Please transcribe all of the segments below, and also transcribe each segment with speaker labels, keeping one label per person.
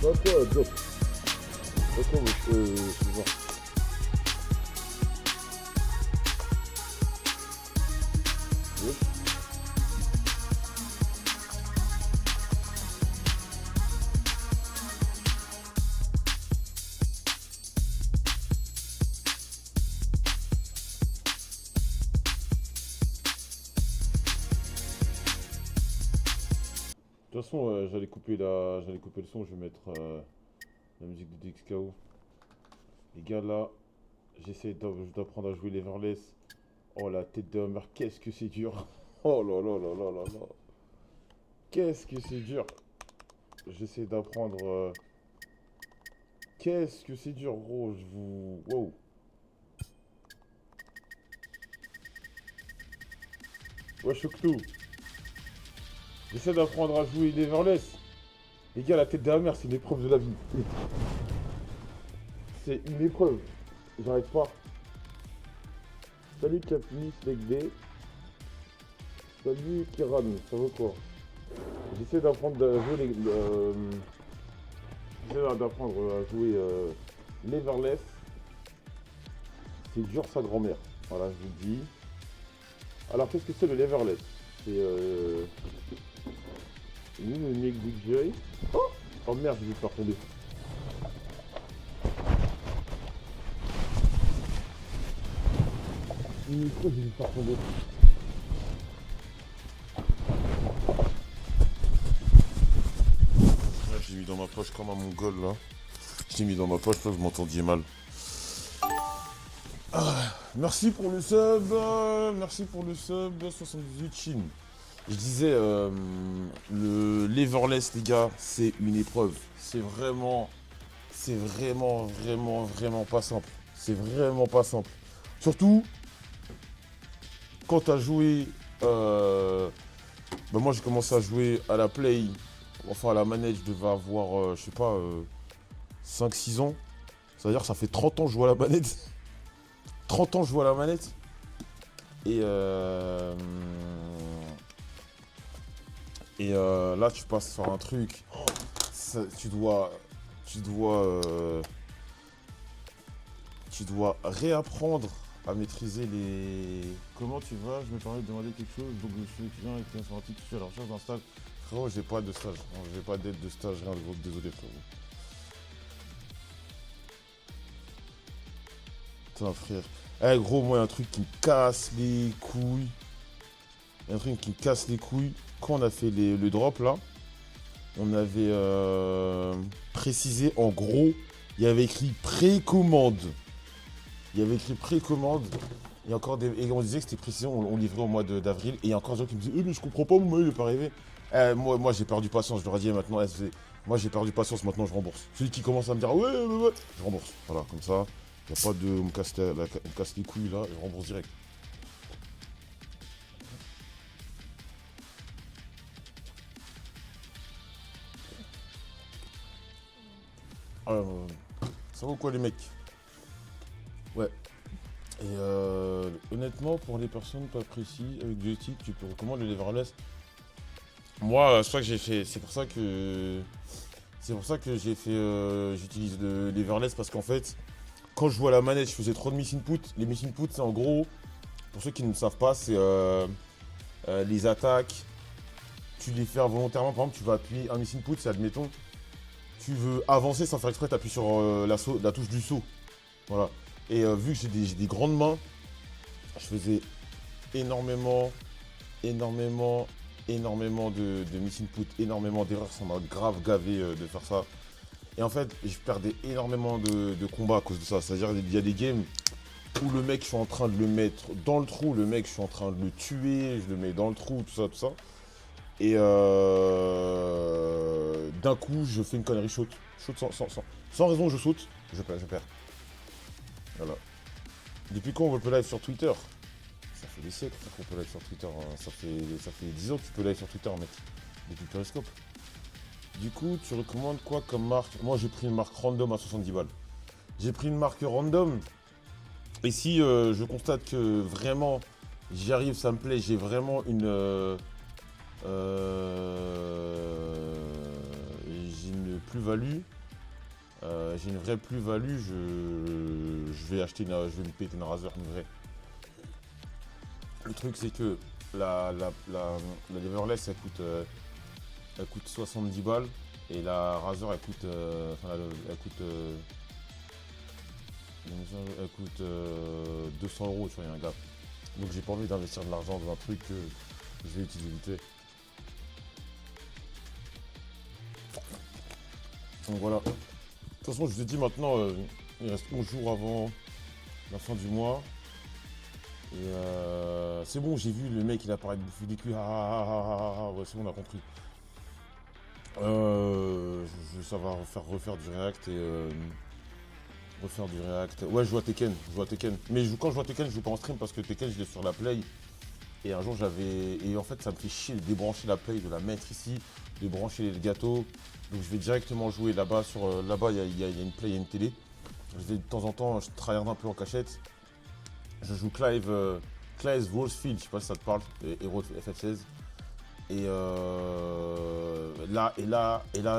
Speaker 1: D'accord, donc. D'accord, monsieur. Suivant. Oui. De toute façon, j'allais couper le son, je vais mettre la musique de DXKO. Les gars, là, d'apprendre à jouer l'Everless. Oh, la tête de Homer, qu'est-ce que c'est dur. Oh là là là là là là. Qu'est-ce que c'est dur. J'essaie d'apprendre. Qu'est-ce que c'est dur, gros. Je vous. Wow. Wesh, tout. J'essaie d'apprendre à jouer l'Everless. Les gars, la tête de Homer, c'est une épreuve de la vie. C'est une épreuve. J'arrête pas. Salut Katniss Legday. Salut Kiran, ça va quoi? J'essaie d'apprendre à jouer l'Everless. C'est dur sa grand-mère. Voilà, je vous le dis. Alors qu'est-ce que c'est le l'Everless? C'est une unique DJ. Oh, oh merde, je vais faire tomber. Une micro, je vais faire tomber. Je l'ai mis dans ma poche comme un mongol là. Je l'ai mis dans ma poche, là vous m'entendiez mal. Merci pour le sub, 78 Chine. Je disais, l'Everless les gars, c'est une épreuve. C'est vraiment pas simple. C'est vraiment pas simple. Surtout, quand t'as joué, moi j'ai commencé à jouer à la Play, enfin à la manette, je devais avoir, je sais pas, 5-6 ans. C'est-à-dire que ça fait 30 ans que je joue à la manette. 30 ans que je joue à la manette. Et là tu passes sur un truc. Tu dois réapprendre à maîtriser les. Comment tu vas? Je me permets de demander quelque chose. Donc je suis étudiant avec informatique, je suis à la recherche d'un stage. Frérot, j'ai pas de stage. Non, j'ai pas d'aide de stage, rien de votre. Désolé frérot. Putain frère. Eh gros, moi, il y a un truc qui me casse les couilles. Quand on a fait le drop là, on avait précisé en gros, il y avait écrit précommande. Et on disait que c'était précisé, on livrait au mois d'avril. Et il y a encore des gens qui me disaient, mais je comprends pas, moi, il n'est pas arrivé. Moi j'ai perdu patience, je leur ai dit maintenant, moi j'ai perdu patience, maintenant je rembourse. Celui qui commence à me dire, ouais, je rembourse. Voilà, comme ça. Il n'y a pas de me casse les couilles là, je rembourse direct. Ça vaut quoi les mecs? Ouais. Et honnêtement, pour les personnes pas précises, avec joystick, tu peux recommander le Leverless. Moi, c'est ça que j'ai fait. C'est pour ça que j'ai fait. J'utilise le Leverless parce qu'en fait, quand je jouais à la manette, je faisais trop de miss input. Les miss input, c'est en gros, pour ceux qui ne savent pas, c'est les attaques. Tu les fais volontairement. Par exemple, tu vas appuyer un miss input, c'est admettons, tu veux avancer sans faire exprès, tu appuies sur la touche du saut. Voilà. Et vu que j'ai des grandes mains, je faisais énormément de miss input, énormément d'erreurs. Ça m'a grave gavé de faire ça. Et en fait, je perdais énormément de combats à cause de ça. C'est-à-dire qu'il y a des games où le mec, je suis en train de le mettre dans le trou, le mec, je suis en train de le tuer, je le mets dans le trou, tout ça. Et d'un coup, je fais une connerie, je saute sans raison, je saute, je perds. Voilà. Depuis quand on veut live sur Twitter? Ça fait des siècles qu'on peut live sur Twitter. Hein. Ça fait 10 ans que tu peux live sur Twitter, mec. Depuis Periscope. Du coup, tu recommandes quoi comme marque? Moi, j'ai pris une marque random à 70 balles. J'ai pris une marque random. Et si je constate que vraiment j'y arrive, ça me plaît, j'ai vraiment une. j'ai une plus-value, j'ai une vraie plus-value, je vais acheter je vais me péter une Razer, une vraie. Le truc c'est que la leverless elle coûte 70 balles et la Razer elle coûte, elle coûte 200 euros, tu vois, il y a un gap. Donc j'ai pas envie d'investir de l'argent dans un truc que je vais utiliser vite fait. Donc voilà. De toute façon, je vous ai dit maintenant, il reste 11 jours avant la fin du mois. Et c'est bon, j'ai vu le mec, il apparaît de bouffer des culs. Ouais, c'est bon, on a compris. Ça va refaire du React et refaire du React. Ouais, je joue à Tekken, Mais quand je joue à Tekken, je joue pas en stream parce que Tekken, je l'ai sur la Play. Et un jour, et en fait, ça me fait chier de débrancher la Play, de la mettre ici, de brancher les gâteaux. Donc je vais directement jouer là-bas. Là-bas, il y a une Play, il y a une télé. Je vais de temps en temps, je tryhard un peu en cachette. Je joue Clive Wolfsfield, je sais pas si ça te parle, héros de FF16. Et là,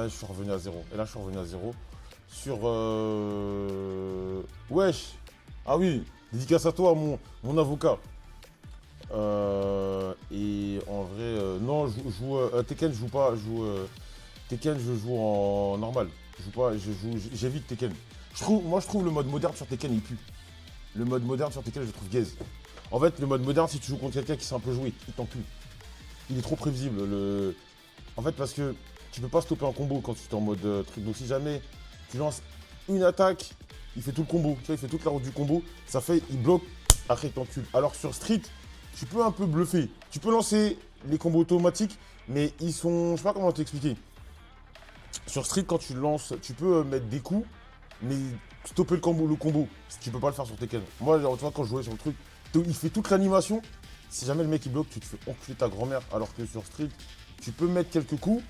Speaker 1: je suis revenu à zéro. Sur. Wesh. Ah oui, dédicace à toi, mon avocat. Et en vrai, non, je joue Tekken, je joue pas. Tekken, je joue en normal. Je joue pas, j'évite Tekken. Moi, je trouve le mode moderne sur Tekken, il pue. Le mode moderne sur Tekken, je le trouve gaze. En fait, le mode moderne, si tu joues contre quelqu'un qui sait un peu jouer, il t'en pue. Il est trop prévisible. En fait, parce que tu peux pas stopper un combo quand tu es en mode truc. Donc, si jamais tu lances une attaque, il fait tout le combo. Tu vois, il fait toute la route du combo. Ça fait, il bloque, après il t'encule. Alors que sur Street, tu peux un peu bluffer. Tu peux lancer les combos automatiques, mais ils sont. Je sais pas comment t'expliquer. Sur Street, quand tu lances, tu peux mettre des coups, mais stopper le combo. Tu peux pas le faire sur Tekken. Moi, genre, tu vois, quand je jouais sur le truc, il fait toute l'animation. Si jamais le mec il bloque, tu te fais enculer ta grand-mère. Alors que sur Street, tu peux mettre quelques coups,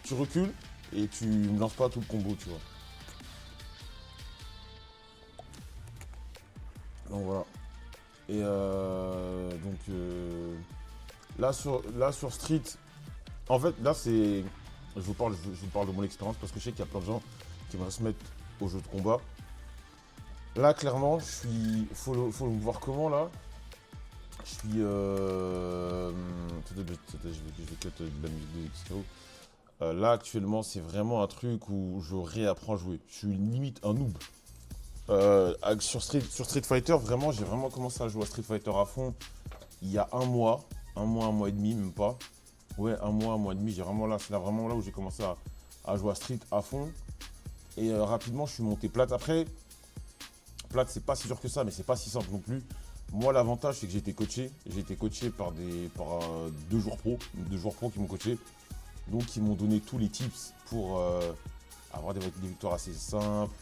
Speaker 1: tu recules et tu ne lances pas tout le combo, tu vois. Donc voilà. Et là sur Street, en fait là c'est, je vous parle de mon expérience parce que je sais qu'il y a plein de gens qui vont se mettre au jeu de combat. Là clairement, faut me voir comment là. Je suis, attendez, je vais cut de la musique de XKO. Là actuellement c'est vraiment un truc où je réapprends à jouer. Je suis limite un noob. Sur Street Fighter, vraiment, j'ai vraiment commencé à jouer à Street Fighter à fond il y a un mois et demi, même pas. Ouais, un mois et demi, c'est là vraiment là où j'ai commencé à jouer à Street à fond. Et rapidement, je suis monté plate. Après, plate, c'est pas si dur que ça, mais c'est pas si simple non plus. Moi, l'avantage, c'est que j'ai été coaché. J'ai été coaché par deux joueurs pro qui m'ont coaché. Donc, ils m'ont donné tous les tips pour avoir des victoires assez simples.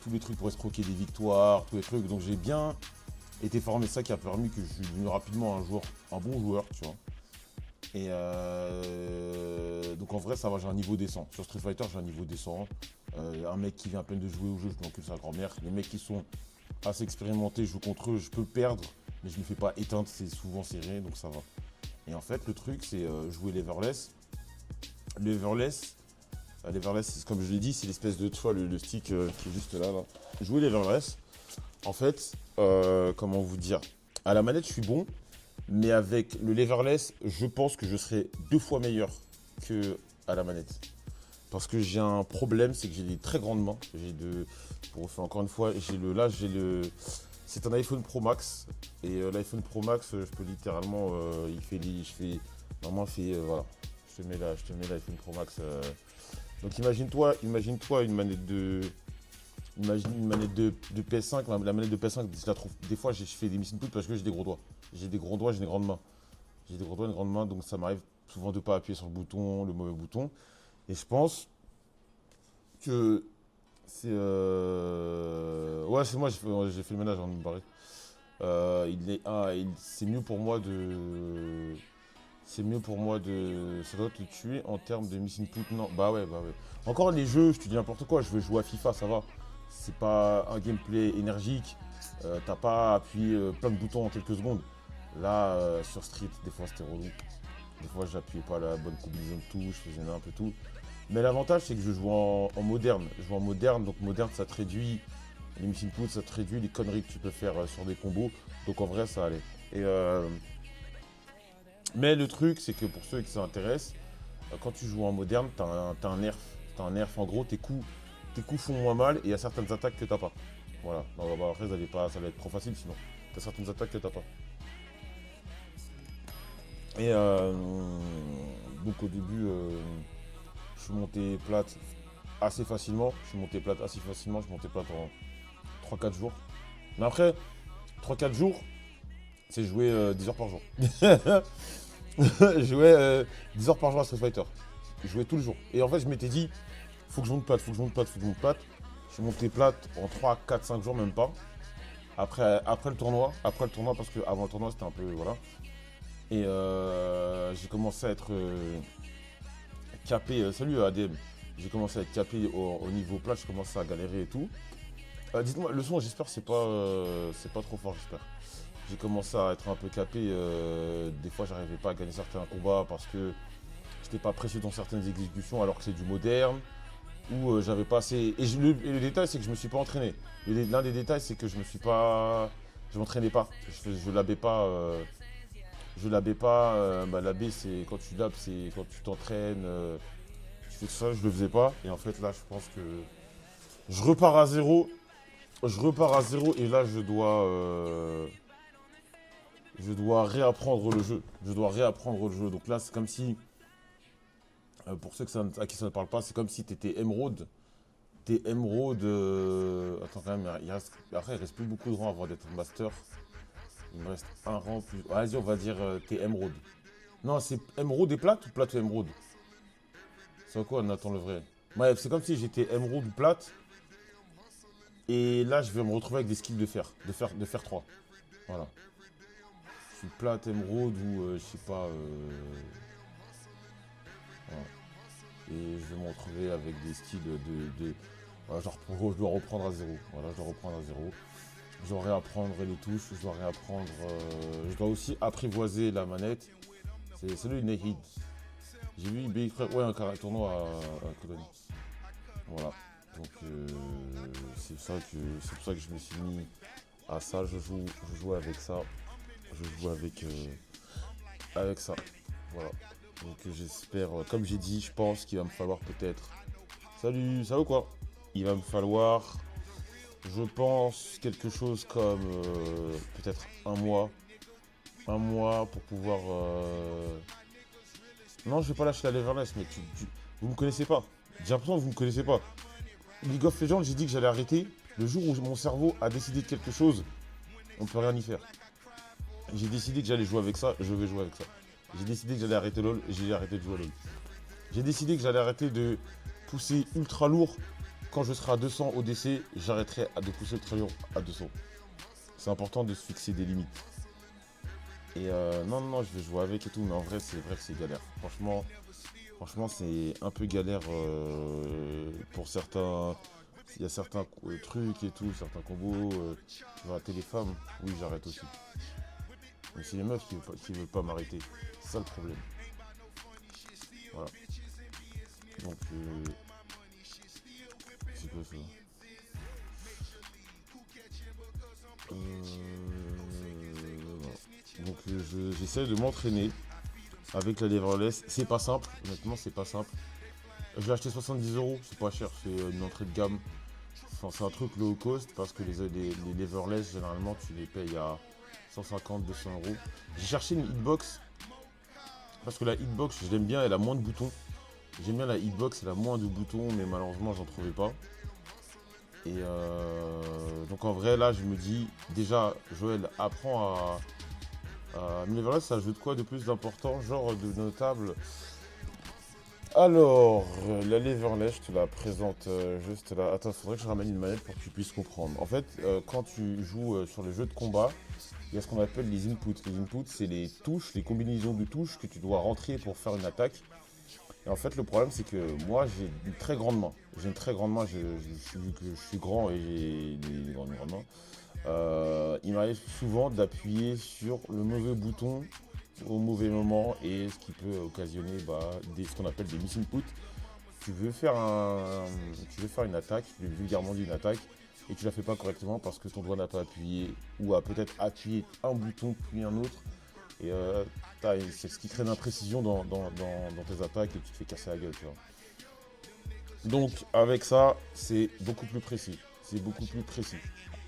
Speaker 1: Tous les trucs pour escroquer des victoires, tous les trucs. Donc j'ai bien été formé, ça qui a permis que je suis devenu rapidement un bon joueur, tu vois. Et donc en vrai, ça va, j'ai un niveau décent. Sur Street Fighter, j'ai un niveau décent. Un mec qui vient à peine de jouer au jeu, je m'encule sa grand-mère. Les mecs qui sont assez expérimentés, je joue contre eux, je peux perdre, mais je ne me fais pas éteindre, c'est souvent serré, donc ça va. Et en fait, le truc, c'est jouer leverless. Leverless, comme je l'ai dit, c'est l'espèce de toit, le stick qui est juste là. Jouer leverless, en fait, comment vous dire, à la manette, je suis bon, mais avec le leverless, je pense que je serai 2 fois meilleur que à la manette. Parce que j'ai un problème, c'est que j'ai des très grandes mains. Pour faire encore une fois, c'est un iPhone Pro Max. Et l'iPhone Pro Max, je peux littéralement, voilà. Je te mets l'iPhone Pro Max. Donc imagine-toi une manette de PS5. La manette de PS5, je la trouve, des fois je fais des miss inputs parce que j'ai des gros doigts. J'ai des grandes mains. J'ai des gros doigts, une grande main, donc ça m'arrive souvent de ne pas appuyer sur le mauvais bouton. Et je pense que c'est... Ouais, c'est moi, j'ai fait le ménage avant de me barrer. C'est mieux pour moi de... Ça doit te tuer en termes de miss input. Non, bah ouais. Encore les jeux, je te dis n'importe quoi, je veux jouer à FIFA, ça va. C'est pas un gameplay énergique. T'as pas appuyé plein de boutons en quelques secondes. Là, sur Street, des fois c'était relou. Des fois j'appuyais pas la bonne combinaison de touches, je faisais un peu tout. Mais l'avantage, c'est que je joue en moderne. Je joue en moderne, donc moderne, ça te réduit les missing puts, ça te réduit les conneries que tu peux faire sur des combos. Donc en vrai, ça allait. Et mais le truc, c'est que pour ceux qui s'intéressent, quand tu joues en moderne, t'as un nerf. T'as un nerf, en gros, tes coups font moins mal et il y a certaines attaques que t'as pas. Voilà. Non, bah, après, ça va être trop facile sinon. T'as certaines attaques que t'as pas. Et donc au début, je suis monté plate assez facilement. Je montais plate en 3-4 jours. Mais après, 3-4 jours, c'est jouer 10 heures par jour. Je jouais 10 heures par jour à Street Fighter. Je jouais tous les jours. Et en fait, je m'étais dit, faut que je monte plate, faut que je monte plate, faut que je monte plate. Je suis monté plate en 3-4-5 jours, même pas. Après le tournoi, parce que avant le tournoi, c'était un peu. Voilà. Et j'ai commencé à être capé. Salut ADM. J'ai commencé à être capé au niveau plat, je commençais à galérer et tout. Dites-moi, le son, j'espère, c'est pas trop fort, j'espère. J'ai commencé à être un peu capé. Des fois, j'arrivais pas à gagner certains combats parce que j'étais pas précis dans certaines exécutions alors que c'est du moderne. Ou j'avais pas assez. Et le détail, c'est que je me suis pas entraîné. L'un des détails, c'est que je me suis pas. Je m'entraînais pas. Je labais pas. Bah, labber, c'est quand tu labes, c'est quand tu t'entraînes. Tu fais ça, je le faisais pas. Et en fait, là, je pense que je repars à zéro. Et là, je dois réapprendre le jeu. Donc là, c'est comme si, pour ceux à qui ça ne parle pas, c'est comme si tu étais émeraude. T'es émeraude. Attends, quand même, après, il reste plus beaucoup de rangs avant d'être master. Il me reste un rang plus. Vas-y, on va dire t'es émeraude. Non, c'est émeraude et plate ou plate et émeraude? C'est quoi, Nathan le vrai? Bref, c'est comme si j'étais émeraude ou plate. Et là, je vais me retrouver avec des skills de fer 3. Voilà. Je suis plate, émeraude ou je sais pas. Voilà. Et je vais me retrouver avec des skills voilà, genre, je dois reprendre à zéro. Voilà, je dois reprendre à zéro. Je dois réapprendre les touches, je dois réapprendre. Je dois aussi apprivoiser la manette. C'est lui, Nehid. J'ai vu ouais, un tournoi à Cologne. Voilà. Donc c'est pour ça que je me suis mis à ça. Je joue avec ça. Je joue avec ça. Voilà. Donc j'espère, comme j'ai dit, je pense qu'il va me falloir peut-être. Salut, ça va ou quoi? Il va me falloir, je pense, quelque chose comme peut-être un mois. Un mois pour pouvoir. Non, je vais pas lâcher la Leverless, mais vous me connaissez pas. J'ai l'impression que vous me connaissez pas. League of Legends, j'ai dit que j'allais arrêter. Le jour où mon cerveau a décidé de quelque chose, on ne peut rien y faire. J'ai décidé que j'allais jouer avec ça, je vais jouer avec ça. J'ai décidé que j'allais arrêter LoL, et j'ai arrêté de jouer à LoL. J'ai décidé que j'allais arrêter de pousser ultra lourd. Quand je serai à 200 ODC, j'arrêterai de pousser ultra lourd à 200. C'est important de se fixer des limites. Et non, je vais jouer avec et tout, mais en vrai, c'est vrai que c'est galère. Franchement, c'est un peu galère pour certains. Il y a certains trucs et tout, certains combos. Tu vas rater les femmes, oui, j'arrête aussi. Mais c'est les meufs qui veulent pas m'arrêter. C'est ça le problème. Voilà. Donc, c'est quoi ça? Voilà. Donc, j'essaie de m'entraîner avec la leverless. C'est pas simple, honnêtement, c'est pas simple. Je l'ai acheté 70€, c'est pas cher, c'est une entrée de gamme. Enfin, c'est un truc low cost parce que les leverless, généralement, tu les payes à 150-200€. J'ai cherché une hitbox parce que la hitbox, je l'aime bien, elle a moins de boutons. J'aime bien la hitbox, elle a moins de boutons, mais malheureusement, j'en trouvais pas. Et donc, en vrai, là, je me dis, déjà, Joël, apprends à. Mais leverless, ça ajoute quoi de plus d'important, genre de notable? Alors, la leverless, je te la présente juste là. Attends, il faudrait que je ramène une manette pour que tu puisses comprendre. En fait, quand tu joues sur les jeux de combat, il y a ce qu'on appelle les inputs. Les inputs, c'est les touches, les combinaisons de touches que tu dois rentrer pour faire une attaque. Et en fait, le problème, c'est que moi, j'ai une très grande main. J'ai une très grande main, vu que je suis grand et j'ai des grandes mains. Il m'arrive souvent d'appuyer sur le mauvais bouton au mauvais moment et ce qui peut occasionner ce qu'on appelle des miss inputs. tu veux faire une attaque, vulgairement dit une attaque, et tu la fais pas correctement parce que ton doigt n'a pas appuyé, ou a peut-être appuyé un bouton puis un autre, et c'est ce qui crée l'imprécision dans tes attaques et qui te fait casser la gueule, tu vois. Donc avec ça, c'est beaucoup plus précis. C'est beaucoup plus précis.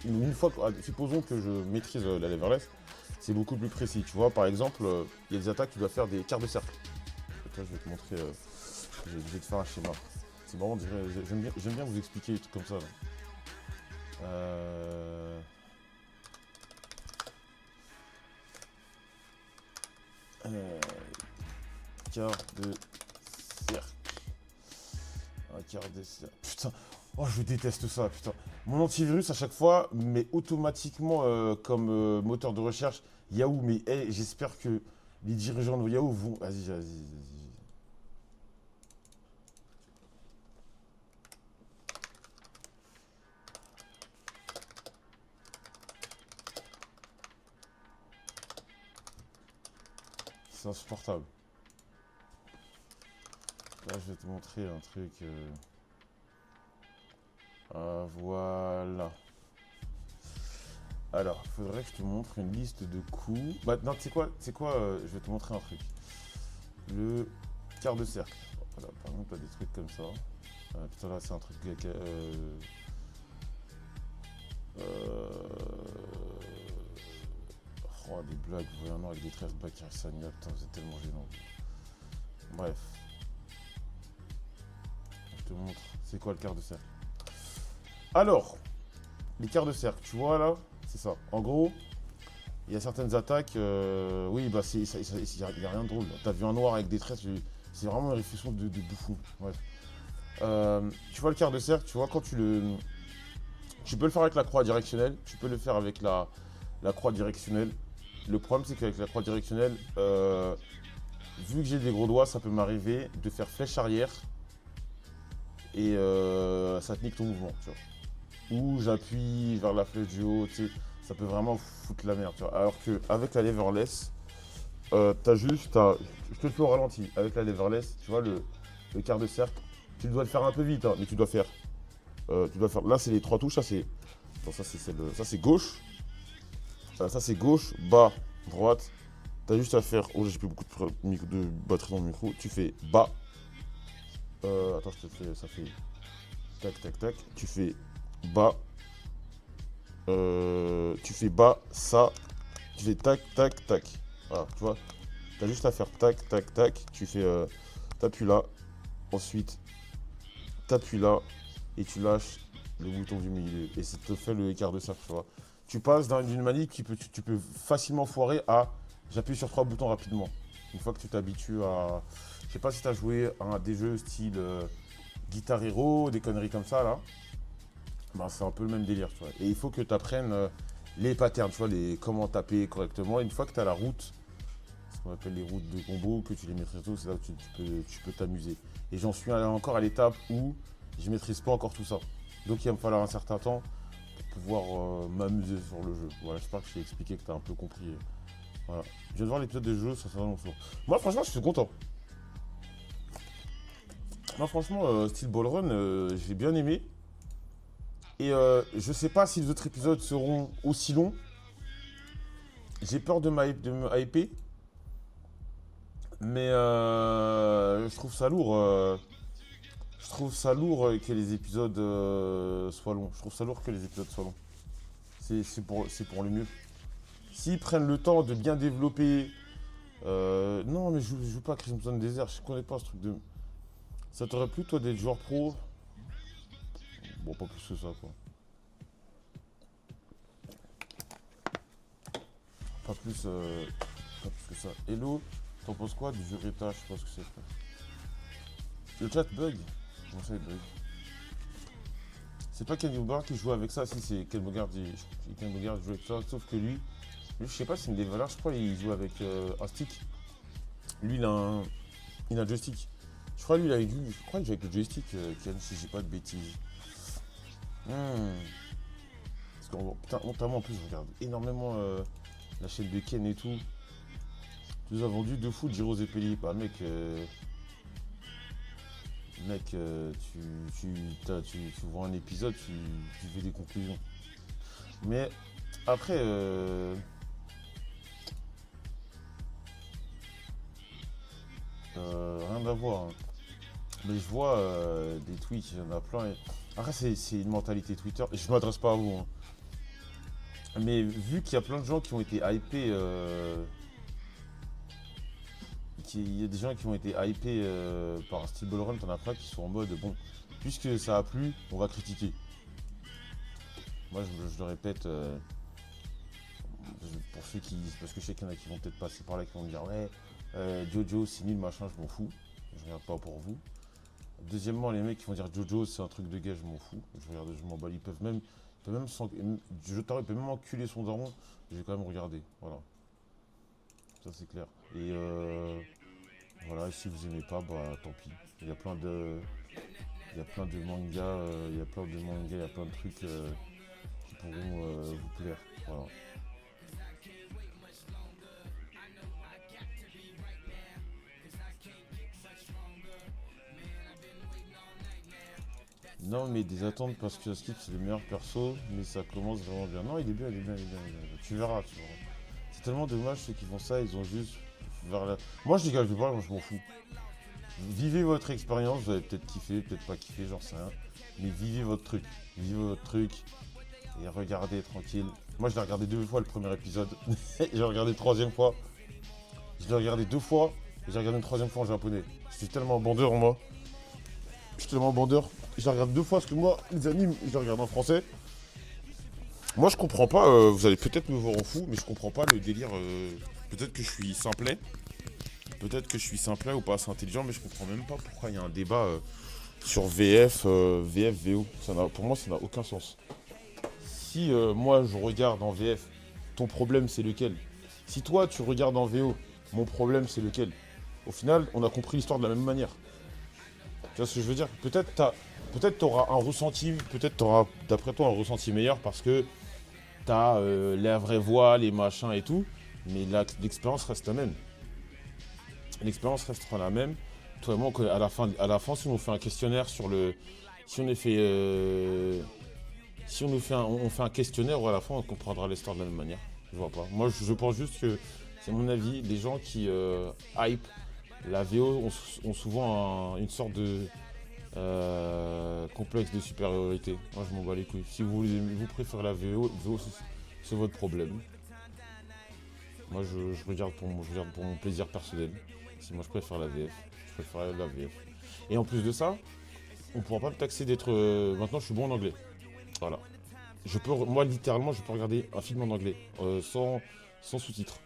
Speaker 1: Une fois, supposons que je maîtrise la leverless, c'est beaucoup plus précis. Tu vois, par exemple, il y a des attaques, tu dois faire des quarts de cercle. Toi, je vais te montrer, je vais te faire un schéma. C'est marrant, j'aime bien vous expliquer des trucs comme ça. Là. Quart de cercle. Un quart de cercle. Putain, oh, je déteste ça, putain. Mon antivirus, à chaque fois, met automatiquement comme moteur de recherche Yahoo. Mais hey, j'espère que les dirigeants de Yahoo vont. Vas-y. C'est insupportable. Là, je vais te montrer un truc. Voilà. Alors, il faudrait que je te montre une liste de coups. Bah, non, tu sais quoi, je vais te montrer un truc. Le quart de cercle. Voilà, par exemple, tu as des trucs comme ça. Putain, là, c'est un truc. Oh, des blagues, vraiment, avec des 13 blagues qui restent putain, vous êtes tellement gênant. Bref. Je te montre. C'est quoi le quart de cercle? Alors, les quarts de cercle, tu vois là, c'est ça. En gros, il y a certaines attaques, oui, bah il n'y a rien de drôle. T'as vu un noir avec des traits, c'est vraiment une réflexion de bouffon. Bref. Tu vois le quart de cercle, tu vois, quand tu le. Tu peux le faire avec la croix directionnelle, tu peux le faire avec la croix directionnelle. Le problème, c'est qu'avec la croix directionnelle, vu que j'ai des gros doigts, ça peut m'arriver de faire flèche arrière et ça te nique ton mouvement, tu vois. Ou j'appuie vers la flèche du haut, tu sais, ça peut vraiment foutre la merde, tu vois. Alors qu'avec la leverless, je te le fais au ralenti. Avec la leverless, tu vois, le quart de cercle, tu dois le faire un peu vite, hein, mais tu dois faire. Là, c'est les trois touches, ça c'est. Attends, ça c'est gauche. Ça c'est gauche, bas, droite. T'as juste à faire. Oh, j'ai plus beaucoup de batterie dans le micro. Tu fais bas. Attends, je te fais. Ça fait. Tac. Tu fais bas. Tu fais bas, ça. Tu fais tac. Voilà, tu vois. T'as juste à faire tac. Tu fais. T'appuies là. Ensuite, t'appuies là. Et tu lâches le bouton du milieu. Et ça te fait le quart de cercle, tu vois. Tu passes d'une manip tu peux facilement foirer à j'appuie sur 3 boutons rapidement. Une fois que tu t'habitues à. Je sais pas si tu as joué à des jeux style Guitar Hero, des conneries comme ça là. Bah, c'est un peu le même délire, tu vois. Et il faut que tu apprennes les patterns, tu vois, comment taper correctement. Et une fois que tu as la route, ce qu'on appelle les routes de combo, que tu les maîtrises tous, c'est là où tu peux t'amuser. Et j'en suis encore à l'étape où je maîtrise pas encore tout ça. Donc il va me falloir un certain temps pour pouvoir m'amuser sur le jeu. Voilà, j'espère que je t'ai expliqué, que tu as un peu compris. Voilà. Je viens de voir l'épisode des jeux, ça s'annonce. Moi franchement je suis content. Moi franchement, style Ballrun, j'ai bien aimé. Et je sais pas si les autres épisodes seront aussi longs. J'ai peur de me hyper. Mais je trouve ça lourd. Je trouve ça lourd que les épisodes soient longs. Je trouve ça lourd que les épisodes soient longs. C'est pour le mieux. S'ils prennent le temps de bien développer. Non, mais je joue pas à Crimson Desert. Je connais pas ce truc de. Ça t'aurait plu, toi, d'être joueur pro? Bon, pas plus que ça, quoi. Pas plus que ça. Hello, t'en penses quoi du jeu Reta? Je sais pas ce que c'est, frère. Le chat bug. Comment ça, il bug? C'est pas Ken Bogard qui joue avec ça, si c'est Ken Bogard. Ken Bogard joue avec ça, sauf que lui, je sais pas si c'est une des valeurs, je crois qu'il joue avec un stick. Lui, il a un joystick. Je crois qu'il joue avec le joystick, Ken, si j'ai pas de bêtises. Parce que, putain, notamment en plus, je regarde énormément la chaîne de Ken et tout. Tu nous as vendu 2 fous de Giro Zeppeli. Bah, mec, Mec, tu vois un épisode, tu fais des conclusions. Mais après, rien à voir, hein. Mais je vois des tweets, il y en a plein. Après, c'est une mentalité Twitter. Je m'adresse pas à vous, hein. Mais vu qu'il y a plein de gens qui ont été hypés, il y a des gens qui ont été hypés par Steel Ball Run, t'en as plein qui sont en mode bon, puisque ça a plu, on va critiquer. Moi, je le répète, pour ceux qui. Parce que je sais qu'il y en a qui vont peut-être passer par là, qui vont me dire ouais, Jojo, c'est nul, machin, je m'en fous. Je regarde pas pour vous. Deuxièmement, les mecs qui vont dire Jojo, c'est un truc de gars, je m'en fous. Je m'en bats. Jotaro, il peut même enculer son daron. Je vais quand même regarder. Voilà. Ça, c'est clair. Et voilà, si vous aimez pas, bah tant pis. Il y a plein de. Il y a plein de mangas, il y a plein de trucs qui pourront vous plaire. Voilà. Non, mais des attentes parce que Skip c'est le meilleur perso, mais ça commence vraiment bien. Non, il est bien, il est bien, il est bien, il est bien. Tu verras, tu verras. C'est tellement dommage ceux qui font ça, ils ont juste vers la. Moi je dégage pas, moi je m'en fous. Vivez votre expérience, vous allez peut-être kiffer, peut-être pas kiffer, j'en sais rien. Mais vivez votre truc. Vivez votre truc et regardez tranquille. Moi je l'ai regardé 2 fois le premier épisode. J'ai regardé une troisième fois. Je l'ai regardé 2 fois et j'ai regardé une troisième fois en japonais. Je suis tellement bandeur moi. Je suis tellement bandeur. Je la regarde 2 fois parce que moi, les animes, je les regarde en français. Moi, je comprends pas. Vous allez peut-être me voir en fou, mais je comprends pas le délire. Peut-être que je suis simplet. Peut-être que je suis simplet ou pas assez intelligent, mais je comprends même pas pourquoi il y a un débat sur VF, VO. Pour moi, ça n'a aucun sens. Si moi, je regarde en VF, ton problème, c'est lequel? Si toi, tu regardes en VO, mon problème, c'est lequel? Au final, on a compris l'histoire de la même manière. Tu vois ce que je veux dire? Peut-être t'auras un ressenti, peut-être t'auras d'après toi un ressenti meilleur parce que t'as la vraie voix, les machins et tout, mais l'expérience reste la même. L'expérience restera la même. Toi et moi, à la fin, si on fait un questionnaire sur le, si on est fait, si on fait un questionnaire, à la fin, on comprendra l'histoire de la même manière. Je vois pas. Moi, je pense juste que c'est mon avis. Les gens qui hype la VO ont souvent une sorte de complexe de supériorité. Moi je m'en bats les couilles. Si vous préférez la VO c'est votre problème. Moi je regarde pour mon plaisir personnel. Si moi je préfère la VF, je préfère la VF. Et en plus de ça, on pourra pas me taxer d'être. Maintenant je suis bon en anglais. Voilà. Moi littéralement je peux regarder un film en anglais sans sous-titres.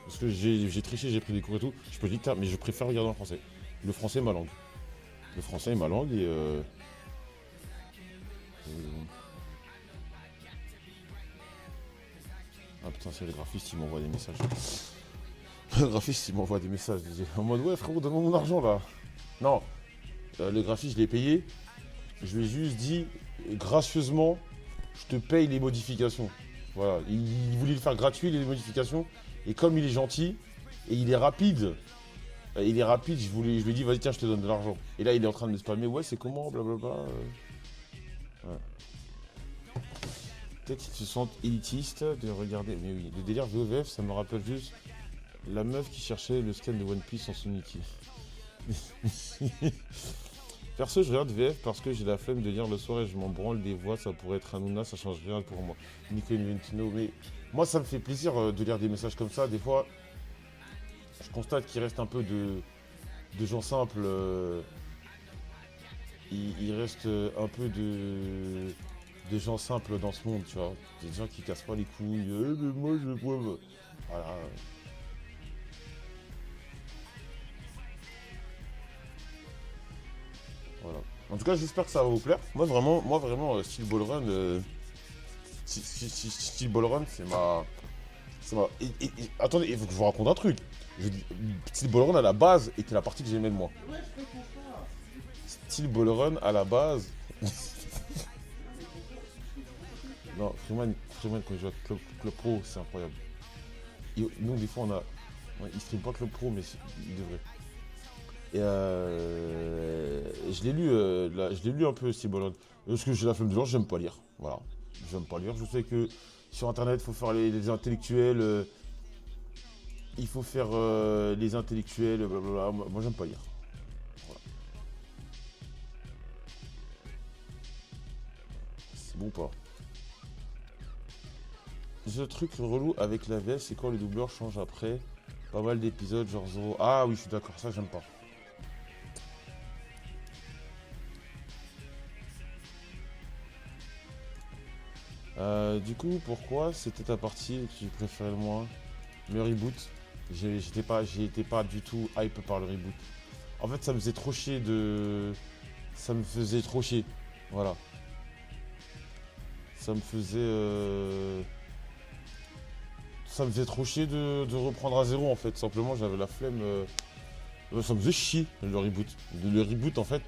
Speaker 1: Parce que j'ai triché, j'ai pris des cours et tout. Je peux dire mais je préfère regarder en français. Le français est ma langue. Le français est ma langue et ah putain, c'est le graphiste, il m'envoie des messages. Le graphiste, il m'envoie des messages. En mode, ouais, frérot, donne-moi mon argent là. Non, le graphiste, je l'ai payé. Je lui ai juste dit, gracieusement, je te paye les modifications. Voilà, il voulait le faire gratuit, les modifications. Et comme il est gentil, et il est rapide, je lui ai dit, vas-y, tiens, je te donne de l'argent. Et là, il est en train de me spammer, ouais, c'est comment, blablabla. Ouais. Peut-être qu'ils se sentent élitistes de regarder. Mais oui, le délire VOVF, ça me rappelle juste la meuf qui cherchait le scan de One Piece en Suniki. Perso, je regarde VF parce que j'ai la flemme de lire le soir et je m'en branle des voix, ça pourrait être Hanouna, ça change rien pour moi. Nico Inventino, mais moi ça me fait plaisir de lire des messages comme ça. Des fois, je constate qu'il reste un peu de gens simples. Il reste un peu de gens simples dans ce monde, tu vois. Des gens qui cassent pas les couilles. Mais moi je vois. Voilà. Voilà. En tout cas, j'espère que ça va vous plaire. Moi vraiment, Steel Ball Run, Steel Ball Run, attendez, il faut que je vous raconte un truc. Steel Ball Run à la base était la partie que j'aimais de moi. Steel Ball Run à la base. Non, Freeman, quand il joue à Club Pro, c'est incroyable. Nous, des fois, il stream pas Club Pro, mais il devrait. Et je l'ai lu, je l'ai lu un peu, Steve Ballmer. Parce que j'ai la flemme de lire, j'aime pas lire. Voilà. J'aime pas lire. Je sais que sur Internet, il faut faire les intellectuels. Il faut faire les intellectuels, blablabla. Moi, j'aime pas lire. Voilà. C'est bon ou pas? Ce truc relou avec la VF, c'est quand les doubleurs changent après pas mal d'épisodes, genre Zoro. Ah oui, je suis d'accord, ça j'aime pas. Du coup, pourquoi c'était ta partie que tu préférais le moins? Le reboot. J'étais pas du tout hype par le reboot. En fait, ça me faisait trop chier de. Ça me faisait trop chier. Voilà. Ça me faisait. Ça me faisait trop chier de reprendre à zéro en fait. Simplement, j'avais la flemme. Ça me faisait chier le reboot. Le reboot, en fait,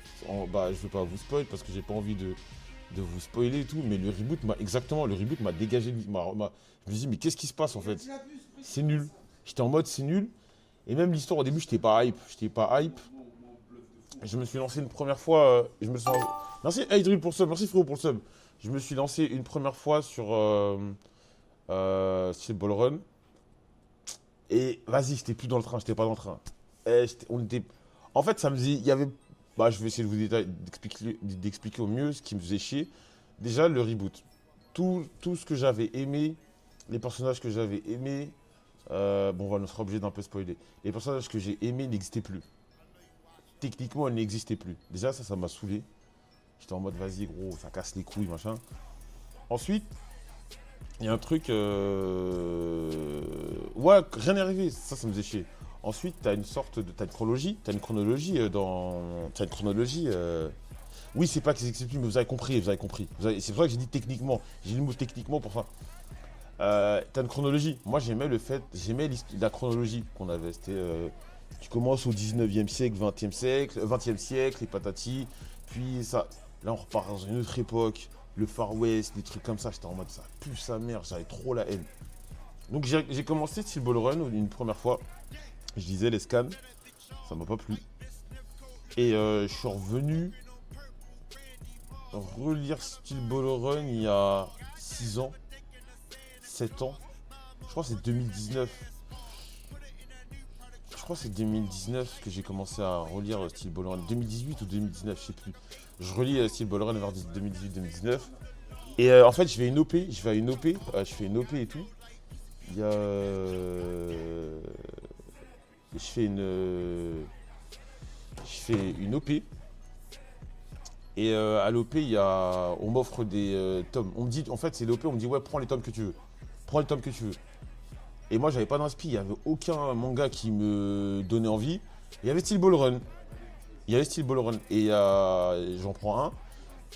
Speaker 1: bah, je veux pas vous spoil parce que j'ai pas envie de vous spoiler et tout, mais le reboot m'a dégagé. Je me suis dit, mais qu'est-ce qui se passe en fait? C'est nul. J'étais en mode, c'est nul. Et même l'histoire, au début, j'étais pas hype. Je me suis lancé une première fois. Merci Aydril pour le sub, merci frérot pour le sub. Je me suis lancé une première fois sur Steel Ball Run. Et vas-y, j'étais plus dans le train, j'étais pas dans le train. On était. En fait, ça me faisait. Il y avait. Bah, je vais essayer de d'expliquer au mieux ce qui me faisait chier. Déjà, le reboot. Tout ce que j'avais aimé, les personnages que j'avais aimés. Bon, on sera obligé d'un peu spoiler. Les personnages que j'ai aimés n'existaient plus. Techniquement, ils n'existaient plus. Déjà, ça m'a saoulé. J'étais en mode, vas-y, gros, ça casse les couilles, machin. Ensuite, il y a un truc. Ouais, rien n'est arrivé. Ça me faisait chier. Ensuite, t'as une sorte de. T'as une chronologie. T'as une chronologie. Oui, c'est pas qu'ils n'existent plus, mais vous avez compris, C'est pour ça que j'ai dit techniquement. J'ai le mot techniquement pour ça. T'as une chronologie. Moi, j'aimais la chronologie qu'on avait. C'était. Tu commences au 19e siècle, 20e siècle, les patatis. Puis ça. Là, on repart dans une autre époque. Le Far West, des trucs comme ça. J'étais en mode ça pue sa mère. J'avais trop la haine. Donc, j'ai commencé Steel Ball Run une première fois. Je disais les scans. Ça m'a pas plu. Et je suis revenu relire Steel Ball Run il y a 6 ans. 7 ans. Je crois que c'est 2019. Je crois que c'est 2019 que j'ai commencé à relire Steel Ball Run. 2018 ou 2019, je sais plus. Je relis Steel Ball Run vers 2018-2019. Et en fait, je fais une OP. Je fais une OP et tout. Il y a. Je fais une OP. Et à l'OP, on m'offre des tomes. On me dit, en fait, c'est l'OP, on me dit, ouais, prends les tomes que tu veux. Prends les tomes que tu veux. Et moi, j'avais pas d'inspi, il n'y avait aucun manga qui me donnait envie. Il y avait Steel Ball Run. Et j'en prends un.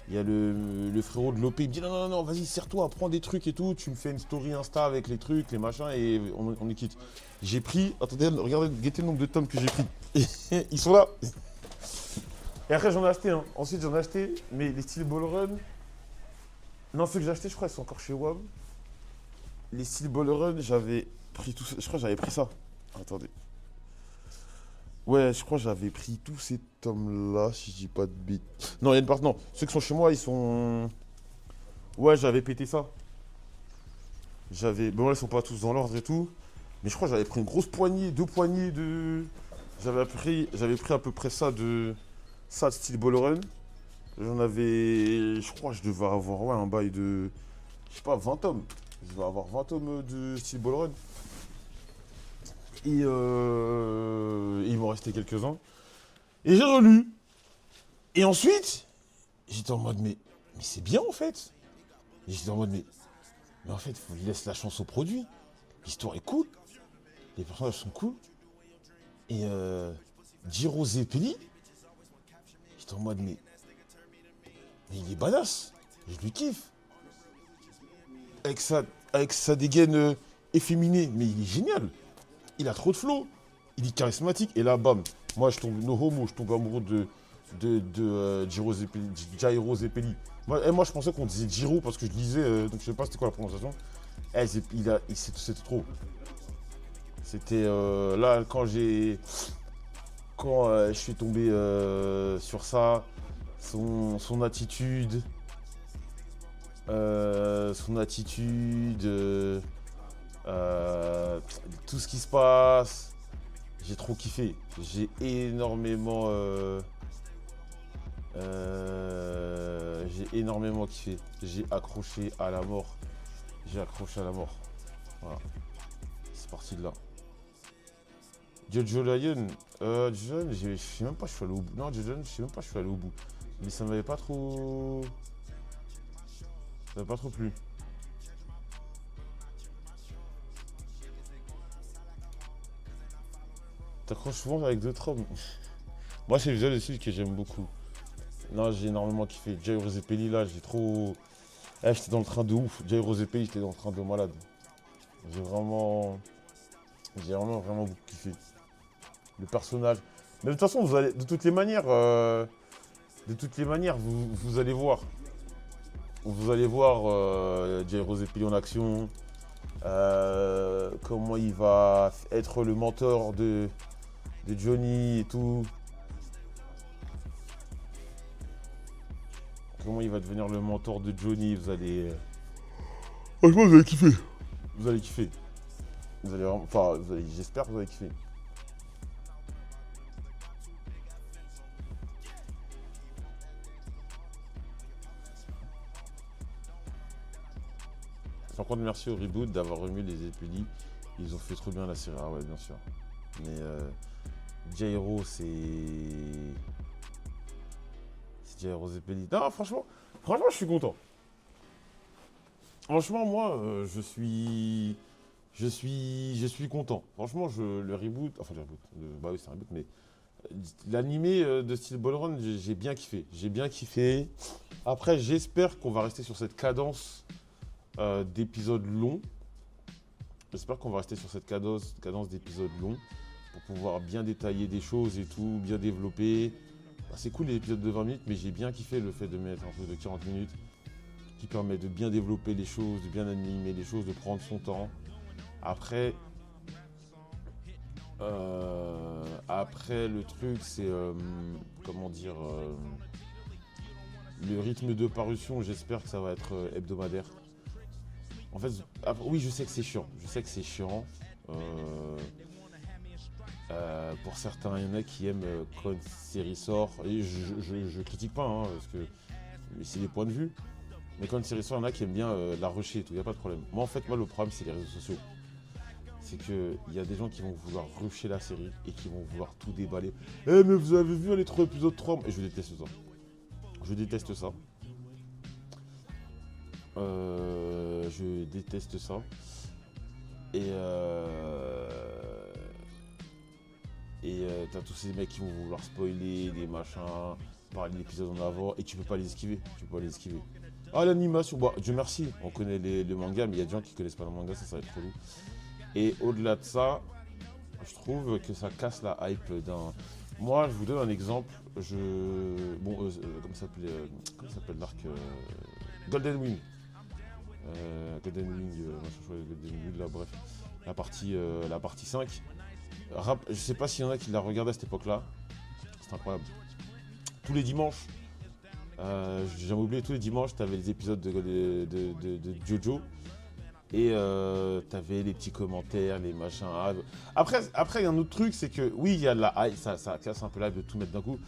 Speaker 1: Il y a le frérot de l'OP, il me dit, non, vas-y, serre-toi, prends des trucs et tout. Tu me fais une story Insta avec les trucs, les machins, et on est quitte. J'ai pris, attendez, regardez, guettez le nombre de tomes que j'ai pris. Ils sont là. Et après, j'en ai acheté un. Ensuite, j'en ai acheté, mais les Steel Ball Run. Non, ceux que j'ai achetés, je crois, ils sont encore chez WAM. Les Steel Ball Run, j'avais pris tout ça. Je crois que j'avais pris ça. Attendez. Ouais, je crois que j'avais pris tous ces tomes-là, si je dis pas de bêtises. Non, il y a une partie. Non, ceux qui sont chez moi, ils sont. Ouais, j'avais pété ça. Bon, là, ils sont pas tous dans l'ordre et tout. Mais je crois que j'avais pris une grosse poignée, 2 poignées de. J'avais pris à peu près ça de. Ça, de Steel Ball Run. J'en avais. Je crois que je devais avoir ouais, un bail de. Je sais pas, 20 tomes. Je devais avoir 20 tomes de Steel Ball Run. Et il m'en restait quelques-uns. Et j'ai relu. Et ensuite, j'étais en mode, mais c'est bien en fait. Et j'étais en mode, mais en fait, il faut laisser la chance au produit. L'histoire est cool. Les personnages sont cool. Et Jiro Zeppeli, j'étais en mode, mais il est badass. Je lui kiffe. Avec sa dégaine efféminée, mais il est génial. Il a trop de flow. Il est charismatique. Et là, bam. Moi, je tombe amoureux de Jairo Zeppeli. Moi, je pensais qu'on disait Jiro parce que je lisais, donc je sais pas c'était quoi la prononciation. C'était trop. C'était là, quand quand je suis tombé sur ça, son attitude, tout ce qui se passe, j'ai trop kiffé. J'ai énormément kiffé. J'ai accroché à la mort. Voilà, c'est parti de là. Jojo Lion, je sais même pas, je suis allé au bout. Non, Jojo, je sais même pas, je suis allé au bout. Mais ça m'avait pas trop. Ça m'avait pas trop plu. T'accroches souvent avec d'autres hommes. Moi, c'est Visual aussi que j'aime beaucoup. Non, j'ai énormément kiffé. Jay Rosepelli, là, j'ai trop. J'étais dans le train de ouf. Jay Rosepelli, j'étais dans le train de malade. J'ai vraiment. Vraiment beaucoup kiffé. Le personnage. Mais de toute façon, vous allez. De toutes les manières, vous allez voir. Vous allez voir Jay Rosepelli en action. Comment il va être le mentor de Johnny et tout. Comment il va devenir le mentor de Johnny, vous allez. Franchement, vous allez kiffer. Vous allez kiffer. Vous allez vraiment. Enfin, j'espère que vous allez kiffer. Par contre, merci au Reboot d'avoir remis les épélis. Ils ont fait trop bien la série. Ah ouais, bien sûr. Mais Jairo, c'est Jairo Zeppeli. Non, franchement, je suis content. Franchement, moi, je suis content. Franchement, le reboot, enfin le reboot, bah oui, c'est un reboot, mais l'animé de style Ballrun, j'ai bien kiffé. J'ai bien kiffé. Après, j'espère qu'on va rester sur cette cadence d'épisodes longs. J'espère qu'on va rester sur cette cadence d'épisodes longs pour pouvoir bien détailler des choses et tout, bien développer. Bah, c'est cool les épisodes de 20 minutes, mais j'ai bien kiffé le fait de mettre un truc de 40 minutes qui permet de bien développer les choses, de bien animer les choses, de prendre son temps. Après, le truc, c'est comment dire, le rythme de parution. J'espère que ça va être hebdomadaire. En fait, oui, je sais que c'est chiant. Pour certains, il y en a qui aiment quand une série sort. Et je critique pas, hein, parce que c'est des points de vue. Mais quand une série sort, il y en a qui aiment bien la rusher et tout. Il n'y a pas de problème. Moi, en fait, le problème, c'est les réseaux sociaux. C'est qu'il y a des gens qui vont vouloir rusher la série et qui vont vouloir tout déballer. Eh, mais vous avez vu les 3 épisodes 3 et je déteste ça. Je déteste ça. Et t'as tous ces mecs qui vont vouloir spoiler des machins, parler de l'épisode en avant, et tu peux pas les esquiver. Ah, l'animation, bah, Dieu merci, on connaît le manga, mais il y a des gens qui connaissent pas le manga, ça va être relou. Et au-delà de ça, je trouve que ça casse la hype d'un. Moi, je vous donne un exemple. Comment s'appelle l'arc Golden Wing. Golden Wing, là, bref. La partie 5. Je sais pas s'il y en a qui la regardé à cette époque-là. C'est incroyable. Tous les dimanches, j'ai jamais oublié, tous les dimanches, t'avais les épisodes de Jojo. Et t'avais les petits commentaires, les machins. Après, il y a un autre truc, c'est que oui, il y a de la hype, ça casse un peu la hype de tout mettre d'un coup.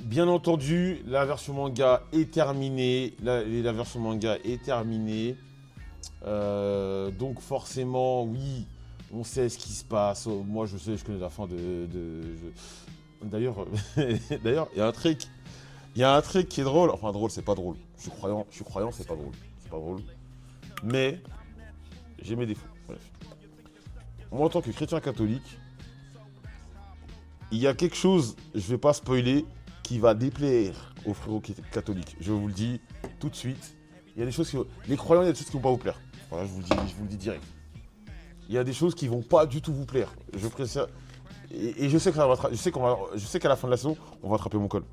Speaker 1: Bien entendu, la version manga est terminée. La version manga est terminée. Donc forcément, oui, on sait ce qui se passe. Moi, je sais, je connais la fin D'ailleurs, il y a un truc. Il y a un truc qui est drôle. Enfin, drôle, c'est pas drôle. Je suis croyant, c'est pas drôle. C'est pas drôle. Mais j'ai mes défauts. Bref. Moi, en tant que chrétien catholique, il y a quelque chose, je vais pas spoiler, qui va déplaire aux frérots catholiques. Je vous le dis tout de suite. Il y a des choses les croyants, il y a des choses qui vont pas vous plaire. Voilà, je vous le dis direct. Il y a des choses qui vont pas du tout vous plaire. Je précise. Et je sais qu'à la fin de la saison, on va attraper mon col.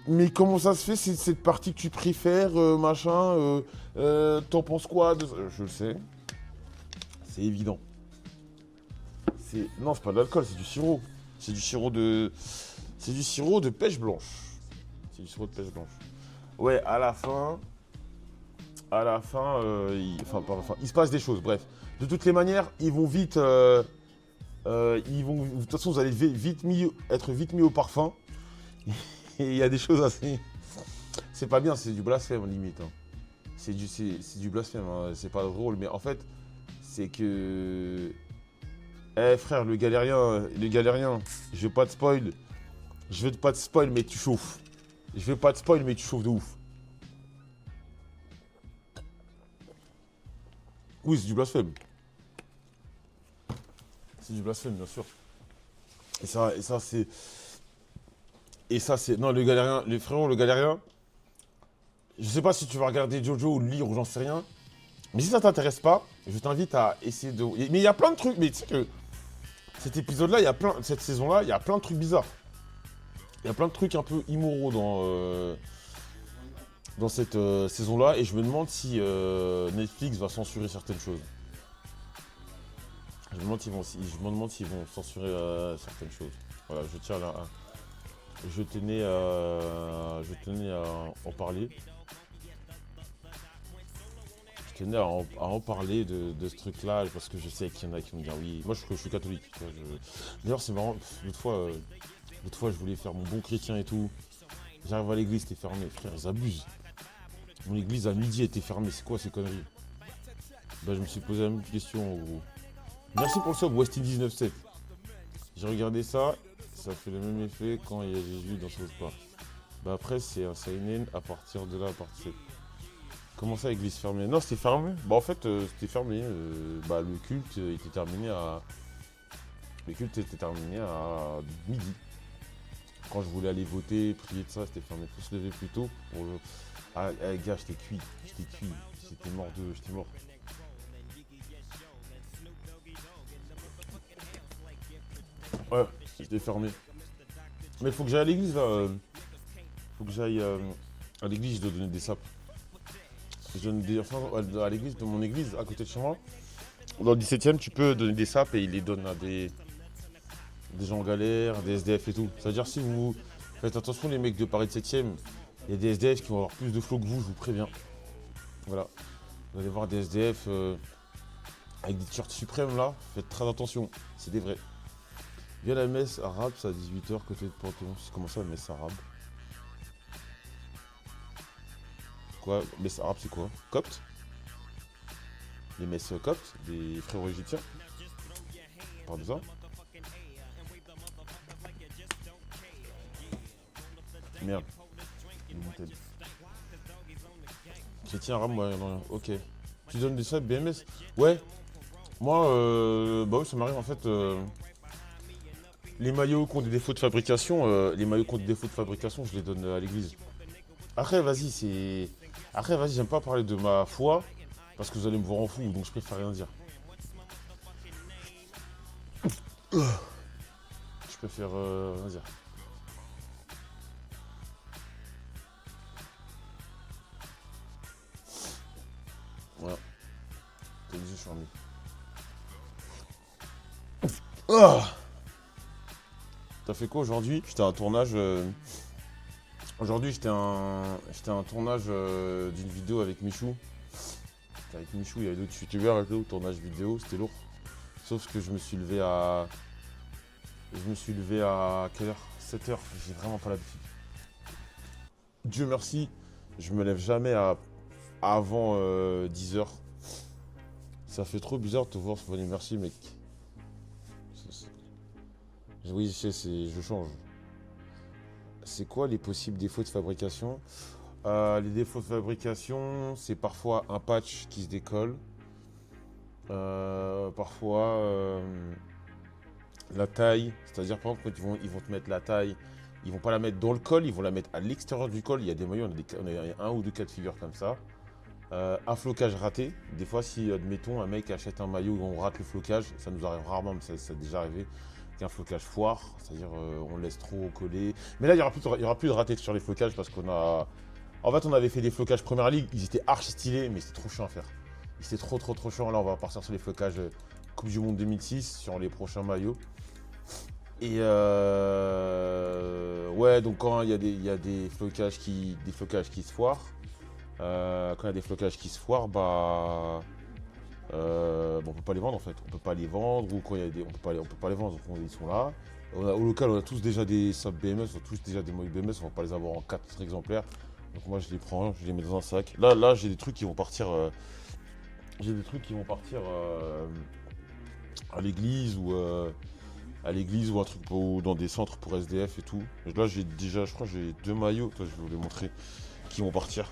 Speaker 1: Mais comment ça se fait, c'est cette partie que tu préfères, machin, t'en penses quoi Je le sais. C'est évident. Non, c'est pas de l'alcool, c'est du sirop. C'est du sirop de... C'est du sirop de pêche blanche. C'est du sirop de pêche blanche. Ouais, à la fin, il se passe des choses, bref. De toutes les manières, ils vont vite... de toute façon, vous allez être vite mis au parfum. Et il y a des choses assez... C'est pas bien, c'est du blasphème limite. Hein. C'est du blasphème, hein. C'est pas drôle. Mais en fait, c'est que... Eh frère, le galérien, je vais pas te spoil. Je vais pas te spoil, mais tu chauffes. Je vais pas te spoil, mais tu chauffes de ouf. Oui, c'est du blasphème. C'est du blasphème, bien sûr. Et ça, c'est... Non, le galérien, les frérots, le galérien... Je sais pas si tu vas regarder Jojo ou le lire ou j'en sais rien. Mais si ça t'intéresse pas, je t'invite à essayer de... Mais il y a plein de trucs, mais tu sais que... Cet épisode-là, cette saison-là, il y a plein de trucs bizarres. Il y a plein de trucs un peu immoraux dans cette saison-là. Et je me demande si Netflix va censurer certaines choses. Je me demande s'ils vont censurer certaines choses. Voilà, je tenais à en parler. Je tenais à en parler de ce truc-là, parce que je sais qu'il y en a qui vont me dire oui. Moi, je suis catholique. D'ailleurs, c'est marrant, l'autre fois, je voulais faire mon bon chrétien et tout. J'arrive à l'église, c'était fermé. Frère, ils abusent. Mon église à midi était fermée. C'est quoi ces conneries? Bah, je me suis posé la même question, en gros. Merci pour le sub, West Indies 97. J'ai regardé ça, ça fait le même effet quand il y a Jésus dans South Park. Bah après, c'est un seinen à partir de là, à partir de... Comment ça, église fermée? Non, c'était fermé. Bah en fait, c'était fermé. Le culte était terminé à... Le culte était terminé à midi. Quand je voulais aller voter, prier de ça, c'était fermé. Il faut se lever plus tôt pour... Ah, gars, j'étais cuit. J'étais mort. Ouais, j'étais fermé. Mais il faut que j'aille à l'église là. Faut que j'aille à l'église, je dois donner des sapes. À l'église, de mon église, à côté de chez moi. Dans le 17ème, tu peux donner des sapes et ils les donnent à des gens en galère, des SDF et tout. C'est-à-dire si vous faites attention les mecs de Paris de 7ème, il y a des SDF qui vont avoir plus de flow que vous, je vous préviens. Voilà. Vous allez voir des SDF avec des t-shirts suprêmes là, faites très attention, c'est des vrais. Viens à la messe arabe, c'est à 18h côté de Panthéon. C'est comment ça la messe arabe? Quoi? Messe arabe c'est quoi? Copte? Les messes coptes, des frères égyptiens? On parle de ça? Merde. Chrétien arabe, ouais, non, ok. Tu donnes des subs BMS? Ouais. Moi, bah oui, ça m'arrive en fait. Les maillots qui ont des défauts de fabrication, je les donne à l'église. Après, vas-y, j'aime pas parler de ma foi, parce que vous allez me voir en fou, donc je préfère rien dire. Je préfère rien dire. Voilà. T'as dit, je suis remis. T'as fait quoi aujourd'hui? J'étais à un tournage. Aujourd'hui, j'étais à un tournage d'une vidéo avec Michou. Avec Michou, il y avait d'autres youtubeurs et tout, tournage vidéo, c'était lourd. Sauf que je me suis levé à quelle heure? 7h, j'ai vraiment pas l'habitude. Dieu merci, je me lève jamais avant 10h. Ça fait trop bizarre de te voir ce merci mec. Oui, je change. C'est quoi les possibles défauts de fabrication? Les défauts de fabrication, c'est parfois un patch qui se décolle. Parfois la taille, c'est-à-dire par exemple quand ils vont te mettre la taille, ils vont pas la mettre dans le col, ils vont la mettre à l'extérieur du col. Il y a des maillots, on a un ou deux cas de figure comme ça. Un flocage raté. Des fois, si admettons un mec achète un maillot et on rate le flocage, ça nous arrive rarement, mais ça est déjà arrivé. Qu'un flocage foire, c'est-à-dire on laisse trop coller. Mais là, il y aura plus de raté sur les flocages parce qu'on a. En fait, on avait fait des flocages Première Ligue, ils étaient archi stylés, mais c'était trop chiant à faire. C'était trop chiant. Là, on va partir sur les flocages Coupe du Monde 2006, sur les prochains maillots. Et ouais, donc quand il y a des flocages qui se foirent, quand il y a des flocages qui se foirent, bon, on peut pas les vendre en fait. On peut pas les vendre ou quand il y a des, on peut pas les vendre. Donc ils sont là. Au local, on a tous déjà des sub BMS, on a tous déjà des modules BMS. On va pas les avoir en 4 exemplaires. Donc moi je les prends, je les mets dans un sac. Là j'ai des trucs qui vont partir. J'ai des trucs qui vont partir à l'église ou un truc dans des centres pour SDF et tout. Là j'ai déjà, je crois que j'ai 2 maillots. Toi, je vais vous les montrer qui vont partir.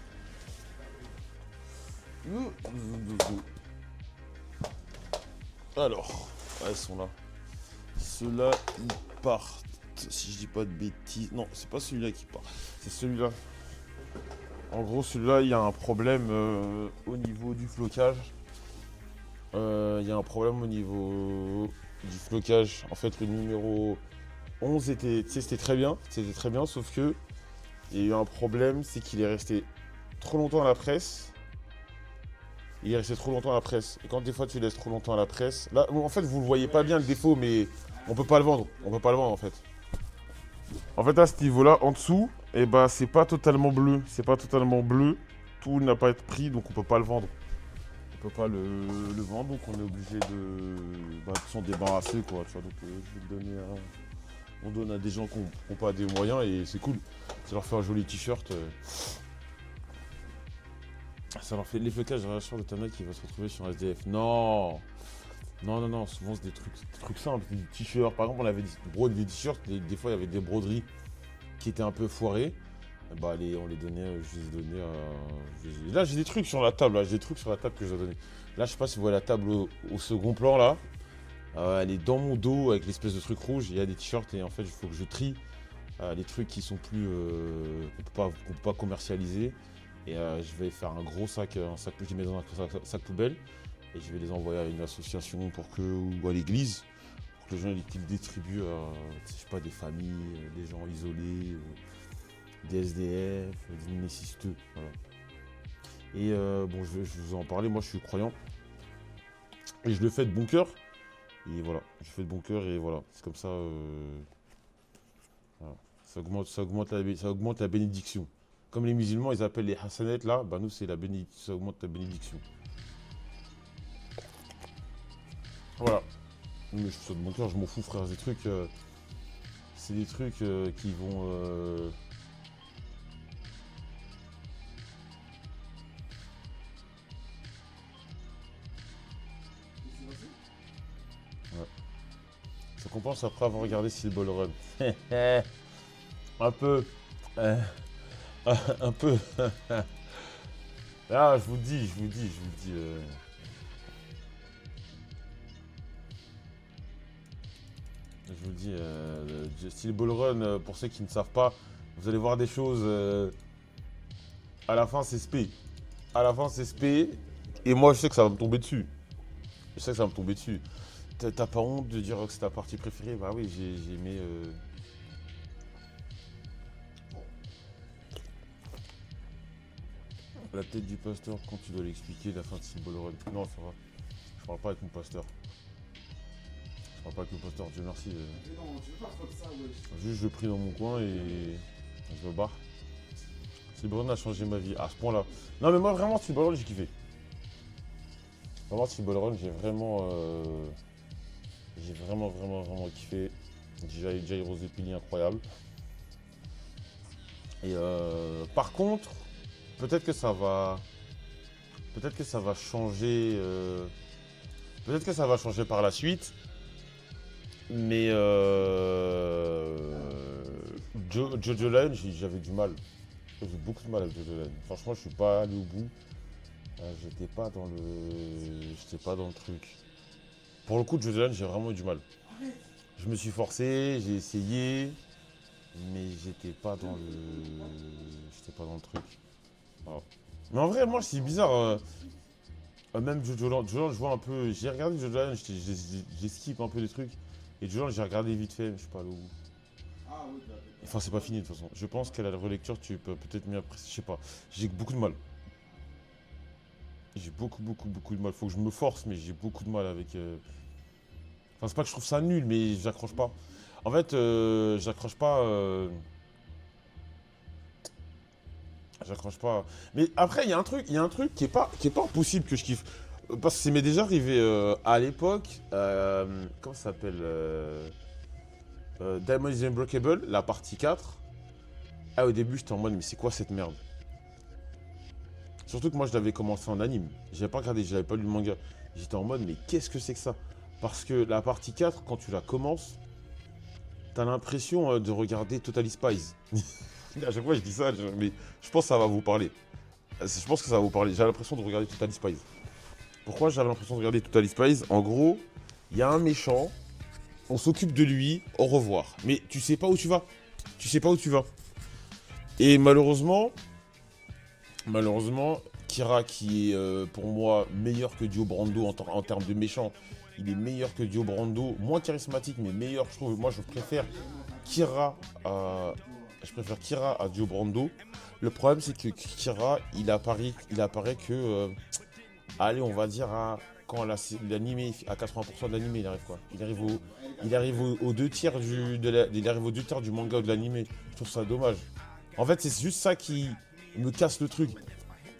Speaker 1: Alors, elles sont là. Ceux-là, ils partent. Si je dis pas de bêtises. Non, c'est pas celui-là qui part. C'est celui-là. En gros, celui-là, il y a un problème au niveau du flocage. Il y a un problème au niveau du flocage. En fait, le numéro 11 était, tu sais, c'était très bien. C'était très bien, sauf que il y a eu un problème, c'est qu'il est resté trop longtemps à la presse. Il est resté trop longtemps à la presse. Et quand des fois tu laisses trop longtemps à la presse, là, bon, en fait, vous le voyez pas bien le défaut, mais on peut pas le vendre. On peut pas le vendre en fait. En fait, à ce niveau-là, en dessous, eh ben, c'est pas totalement bleu. C'est pas totalement bleu. Tout n'a pas été pris, donc on peut pas le vendre. On peut pas le vendre, donc on est obligé de s'en débarrasser, quoi. Tu vois, donc je vais le donner on donne à des gens qui n'ont pas des moyens et c'est cool. Ça leur fait un joli t-shirt. Ça leur fait les flocages, j'ai sûr de Tana qui va se retrouver sur un SDF. Non. Non, non, non, souvent c'est des trucs simples, des t-shirts. Par exemple, on avait des t-shirts, des fois il y avait des broderies qui étaient un peu foirées. Bah, on les donnait, je les ai donnés à. Là, j'ai des trucs sur la table, là, j'ai des trucs sur la table que je dois donner. Là, je sais pas si vous voyez la table au second plan, là. Elle est dans mon dos avec l'espèce de truc rouge. Il y a des t-shirts et en fait, il faut que je trie les trucs qui sont plus. Qu'on peut pas commercialiser. Et je vais faire un gros sac, que je mets dans un sac poubelle. Et je vais les envoyer à une association ou à l'église. Pour que les gens qu'ils distribuent à, je sais pas, des familles, des gens isolés, des SDF, des nécessiteux. Voilà. Et bon, je vais vous en parler. Moi, je suis croyant. Et je le fais de bon cœur. Et voilà, je fais de bon cœur et voilà. C'est comme ça. Voilà. Ça augmente la bénédiction. Comme les musulmans, ils appellent les hasanat là, bah nous c'est la bénédiction, ça augmente la bénédiction. Voilà. Mais je fais de mon cœur, je m'en fous frère, c'est des trucs qui vont. Ouais. Ça compense après avoir regardé Steel Ball Run. Un peu. Euh, un peu. Ah, je vous dis. Je vous dis, Steel Ball Run, pour ceux qui ne savent pas, vous allez voir des choses. À la fin, c'est spé. À la fin, c'est spé. Et moi, je sais que ça va me tomber dessus. Je sais que ça va me tomber dessus. T'as pas honte de dire que c'est ta partie préférée? Bah oui, j'ai aimé. La tête du pasteur quand tu dois l'expliquer, la fin de Steel Ball Run. Non, ça va. Je parle pas avec mon pasteur. Je parle pas avec mon pasteur, Dieu merci.
Speaker 2: Non, tu veux pas faire ça, wesh.
Speaker 1: Juste, je prie dans mon coin et je me barre. Steel Ball Run a changé ma vie à ce point-là. Non, mais moi, vraiment, Steel Ball Run, j'ai kiffé. Vraiment, Steel Ball Run, j'ai vraiment kiffé. Jay Rose Pili, incroyable. Et par contre, peut-être que ça va. Peut-être que ça va changer. Peut-être que ça va changer par la suite. Mais Jojo Line, j'avais du mal. J'ai beaucoup de mal avec Jojo Line. Franchement, je suis pas allé au bout. J'étais pas dans le truc. Pour le coup, Jojo Line, j'ai vraiment eu du mal. Je me suis forcé, j'ai essayé, mais j'étais pas dans le truc. Voilà. Mais en vrai, moi, c'est bizarre. Même Jojo Land, je vois un peu. J'ai regardé Jojo Land, j'ai skip un peu des trucs. Et Jojo Land, j'ai regardé vite fait, mais je suis pas allé au bout.
Speaker 2: Ah oui,
Speaker 1: Enfin, c'est pas fini de toute façon. Je pense qu'à la relecture, tu peux peut-être mieux apprécier. Je sais pas. J'ai beaucoup de mal. J'ai beaucoup de mal. Faut que je me force, mais j'ai beaucoup de mal avec. Enfin, c'est pas que je trouve ça nul, mais j'accroche pas. En fait, j'accroche pas. J'accroche pas. Mais après, il y a un truc qui est pas impossible que je kiffe. Parce que ça m'est déjà arrivé à l'époque. Comment ça s'appelle Diamond is Unbreakable, la partie 4. Ah, au début, j'étais en mode, mais c'est quoi cette merde? Surtout que moi, je l'avais commencé en anime. J'avais pas regardé, j'avais pas lu le manga. J'étais en mode, mais qu'est-ce que c'est que ça? Parce que la partie 4, quand tu la commences, t'as l'impression de regarder Totally Spies. À chaque fois, je dis ça, mais je pense que ça va vous parler. Je pense que ça va vous parler. J'ai l'impression de regarder Totally Spies. Pourquoi j'avais l'impression de regarder Totally Spies? En gros, il y a un méchant, on s'occupe de lui, au revoir. Mais tu sais pas où tu vas. Tu sais pas où tu vas. Et malheureusement, Kira, qui est pour moi meilleur que Dio Brando en termes de méchant, il est meilleur que Dio Brando, moins charismatique, mais meilleur, je trouve. Moi, Kira à, je préfère Kira à Dio Brando. Le problème, c'est que Kira, il apparaît que, allez, on va dire, quand l'animé, à 80% de l'animé, il arrive quoi. Il arrive aux deux tiers il arrive aux deux tiers du manga ou de l'animé. Je trouve ça dommage. En fait, c'est juste ça qui me casse le truc.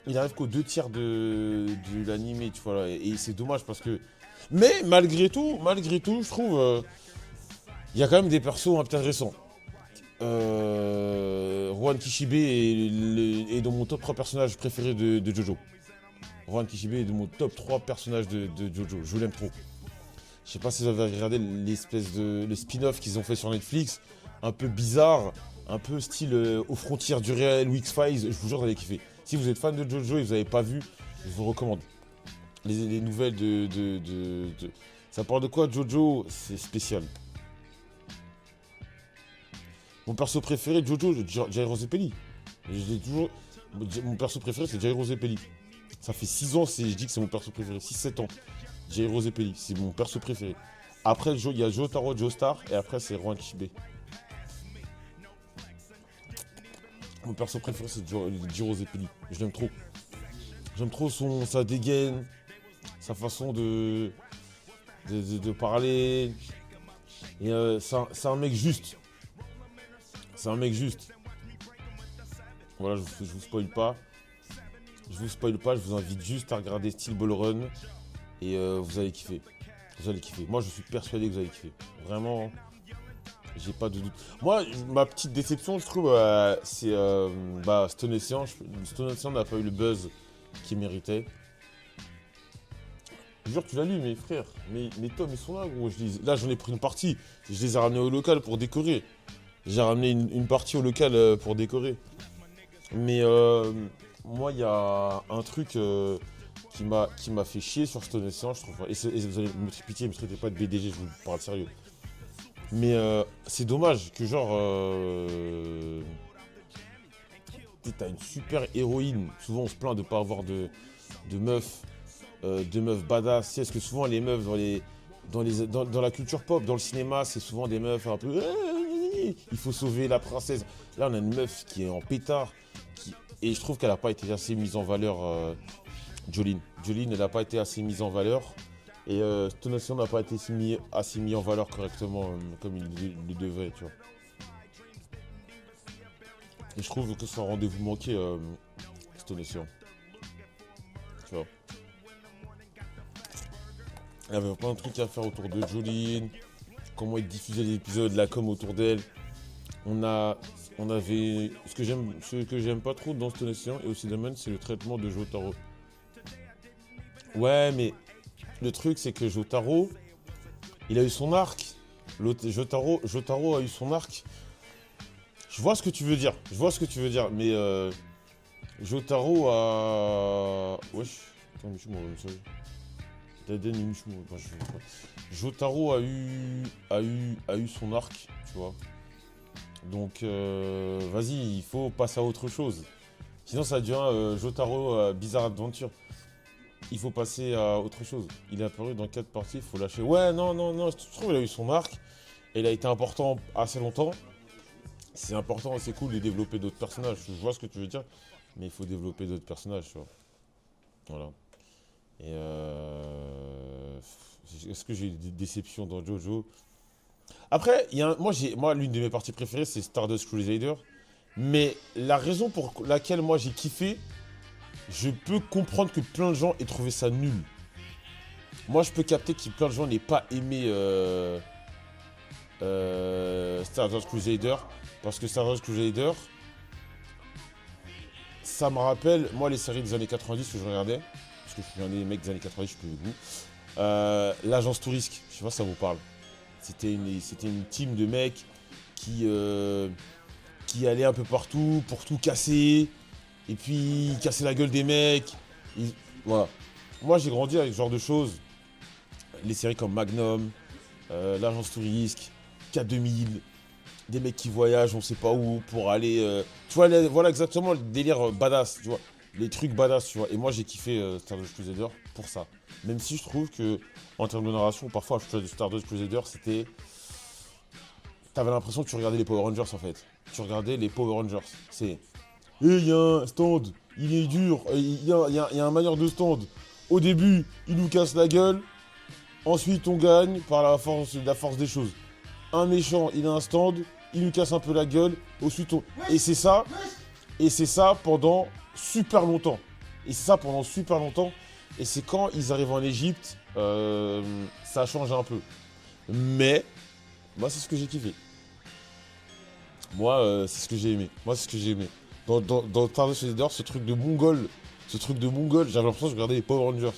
Speaker 1: Il arrive qu'aux deux tiers de l'animé, tu vois. Et c'est dommage parce que. Mais malgré tout, je trouve, il y a quand même des persos intéressants. Juan Kishibe est dans mon top 3 personnages préférés de Jojo. Juan Kishibe est dans mon top 3 personnages de Jojo. Je l'aime trop. Je sais pas si vous avez regardé le spin-off qu'ils ont fait sur Netflix. Un peu bizarre, un peu style aux frontières du réel ou X-Files. Je vous jure, vous allez kiffer. Si vous êtes fan de Jojo et vous n'avez pas vu, je vous recommande. Les nouvelles Ça parle de quoi, Jojo? C'est spécial. Mon perso préféré, Jojo, Jairo Zeppeli. Mon perso préféré, c'est Jairo Zeppeli. Ça fait 6 ans, je dis que c'est mon perso préféré. 6-7 ans. Jairo Zeppeli, c'est mon perso préféré. Après, il y a Jotaro Joestar, et après, c'est Juan Kishibe. Mon perso préféré, c'est Jiro Zeppeli. Je l'aime trop. J'aime trop sa dégaine, sa façon de parler. Et c'est un mec juste. C'est un mec juste. Voilà, je vous spoil pas. Je vous invite juste à regarder Steel Ball Run. Et vous allez kiffer. Vous allez kiffer. Moi, je suis persuadé que vous allez kiffer. Vraiment, j'ai pas de doute. Moi, ma petite déception, je trouve, c'est Stone Ocean. Stone Ocean n'a pas eu le buzz qu'il méritait. Je jure, tu l'as lu, mes frères. Mes tomes, ils sont là, gros. Là, j'en ai pris une partie. Je les ai ramenés au local pour décorer. J'ai ramené une partie au local pour décorer. Mais moi, il y a un truc qui m'a fait chier sur Stone Ocean, je trouve. Et vous allez me pitié, me traitez pas de BDG, je vous parle sérieux. Mais c'est dommage que genre t'as une super héroïne. Souvent on se plaint de pas avoir de meufs badass. Tu sais, parce que souvent les meufs dans la culture pop, dans le cinéma, c'est souvent des meufs un peu il faut sauver la princesse. Là on a une meuf qui est en pétard et je trouve qu'elle n'a pas été assez mise en valeur. Jolene, elle n'a pas été assez mise en valeur. Et Stone Ocean n'a pas été assez mis en valeur correctement comme il le devait, tu vois. Et je trouve que c'est un rendez-vous manqué, Stone Ocean. Tu vois. Il y avait plein de trucs à faire autour de Jolene, comment il diffusait les épisodes, la com autour d'elle. On avait. Ce que j'aime pas trop dans Stone Ocean et aussi Diamond, c'est le traitement de Jotaro. Ouais, mais le truc, c'est que Jotaro, il a eu son arc. Jotaro a eu son arc. Je vois ce que tu veux dire. Mais Jotaro a. Wesh. Attends, Michou m'a envoyé un message. Daden et Michou. Jotaro a eu son arc, tu vois. Donc, vas-y, il faut passer à autre chose. Sinon, ça devient Jotaro Bizarre Adventure. Il faut passer à autre chose. Il est apparu dans 4 parties, il faut lâcher. Ouais, non, je trouve qu'il a eu son arc. Et il a été important assez longtemps. C'est important, c'est cool de développer d'autres personnages. Je vois ce que tu veux dire. Mais il faut développer d'autres personnages, tu vois. Voilà. Et est-ce que j'ai eu des déceptions dans Jojo? Après, moi, l'une de mes parties préférées, c'est Stardust Crusader. Mais la raison pour laquelle moi j'ai kiffé, je peux comprendre que plein de gens aient trouvé ça nul. Moi, je peux capter que plein de gens n'aient pas aimé Stardust Crusader. Parce que Stardust Crusader, ça me rappelle, moi, les séries des années 90 que je regardais. Parce que je suis un des mecs des années 90, je suis plus avec vous. L'agence Tourisque, je sais pas si ça vous parle. C'était une team de mecs qui allaient un peu partout pour tout casser. Et puis casser la gueule des mecs. Voilà. Moi, j'ai grandi avec ce genre de choses. Les séries comme Magnum, l'agence Tourisque, K2000, des mecs qui voyagent on sait pas où pour aller... tu vois, voilà exactement le délire badass, tu vois. Les trucs badass, tu vois. Et moi, j'ai kiffé Stardust Crusader pour ça. Même si je trouve que, en termes de narration, parfois, Stardust Crusader, c'était... T'avais l'impression que tu regardais les Power Rangers, en fait. Tu regardais les Power Rangers. C'est... il y a un stand, il est dur, il y a un manière de stand. Au début, il nous casse la gueule. Ensuite, on gagne par la force des choses. Un méchant, il a un stand, il nous casse un peu la gueule. Ensuite, Et c'est ça pendant super longtemps. Et c'est quand ils arrivent en Égypte, ça change un peu. Mais, moi, c'est ce que j'ai kiffé. Moi, c'est ce que j'ai aimé. Dans Stardust Crusader, ce truc de mongol, j'avais l'impression que je regardais les Power Rangers.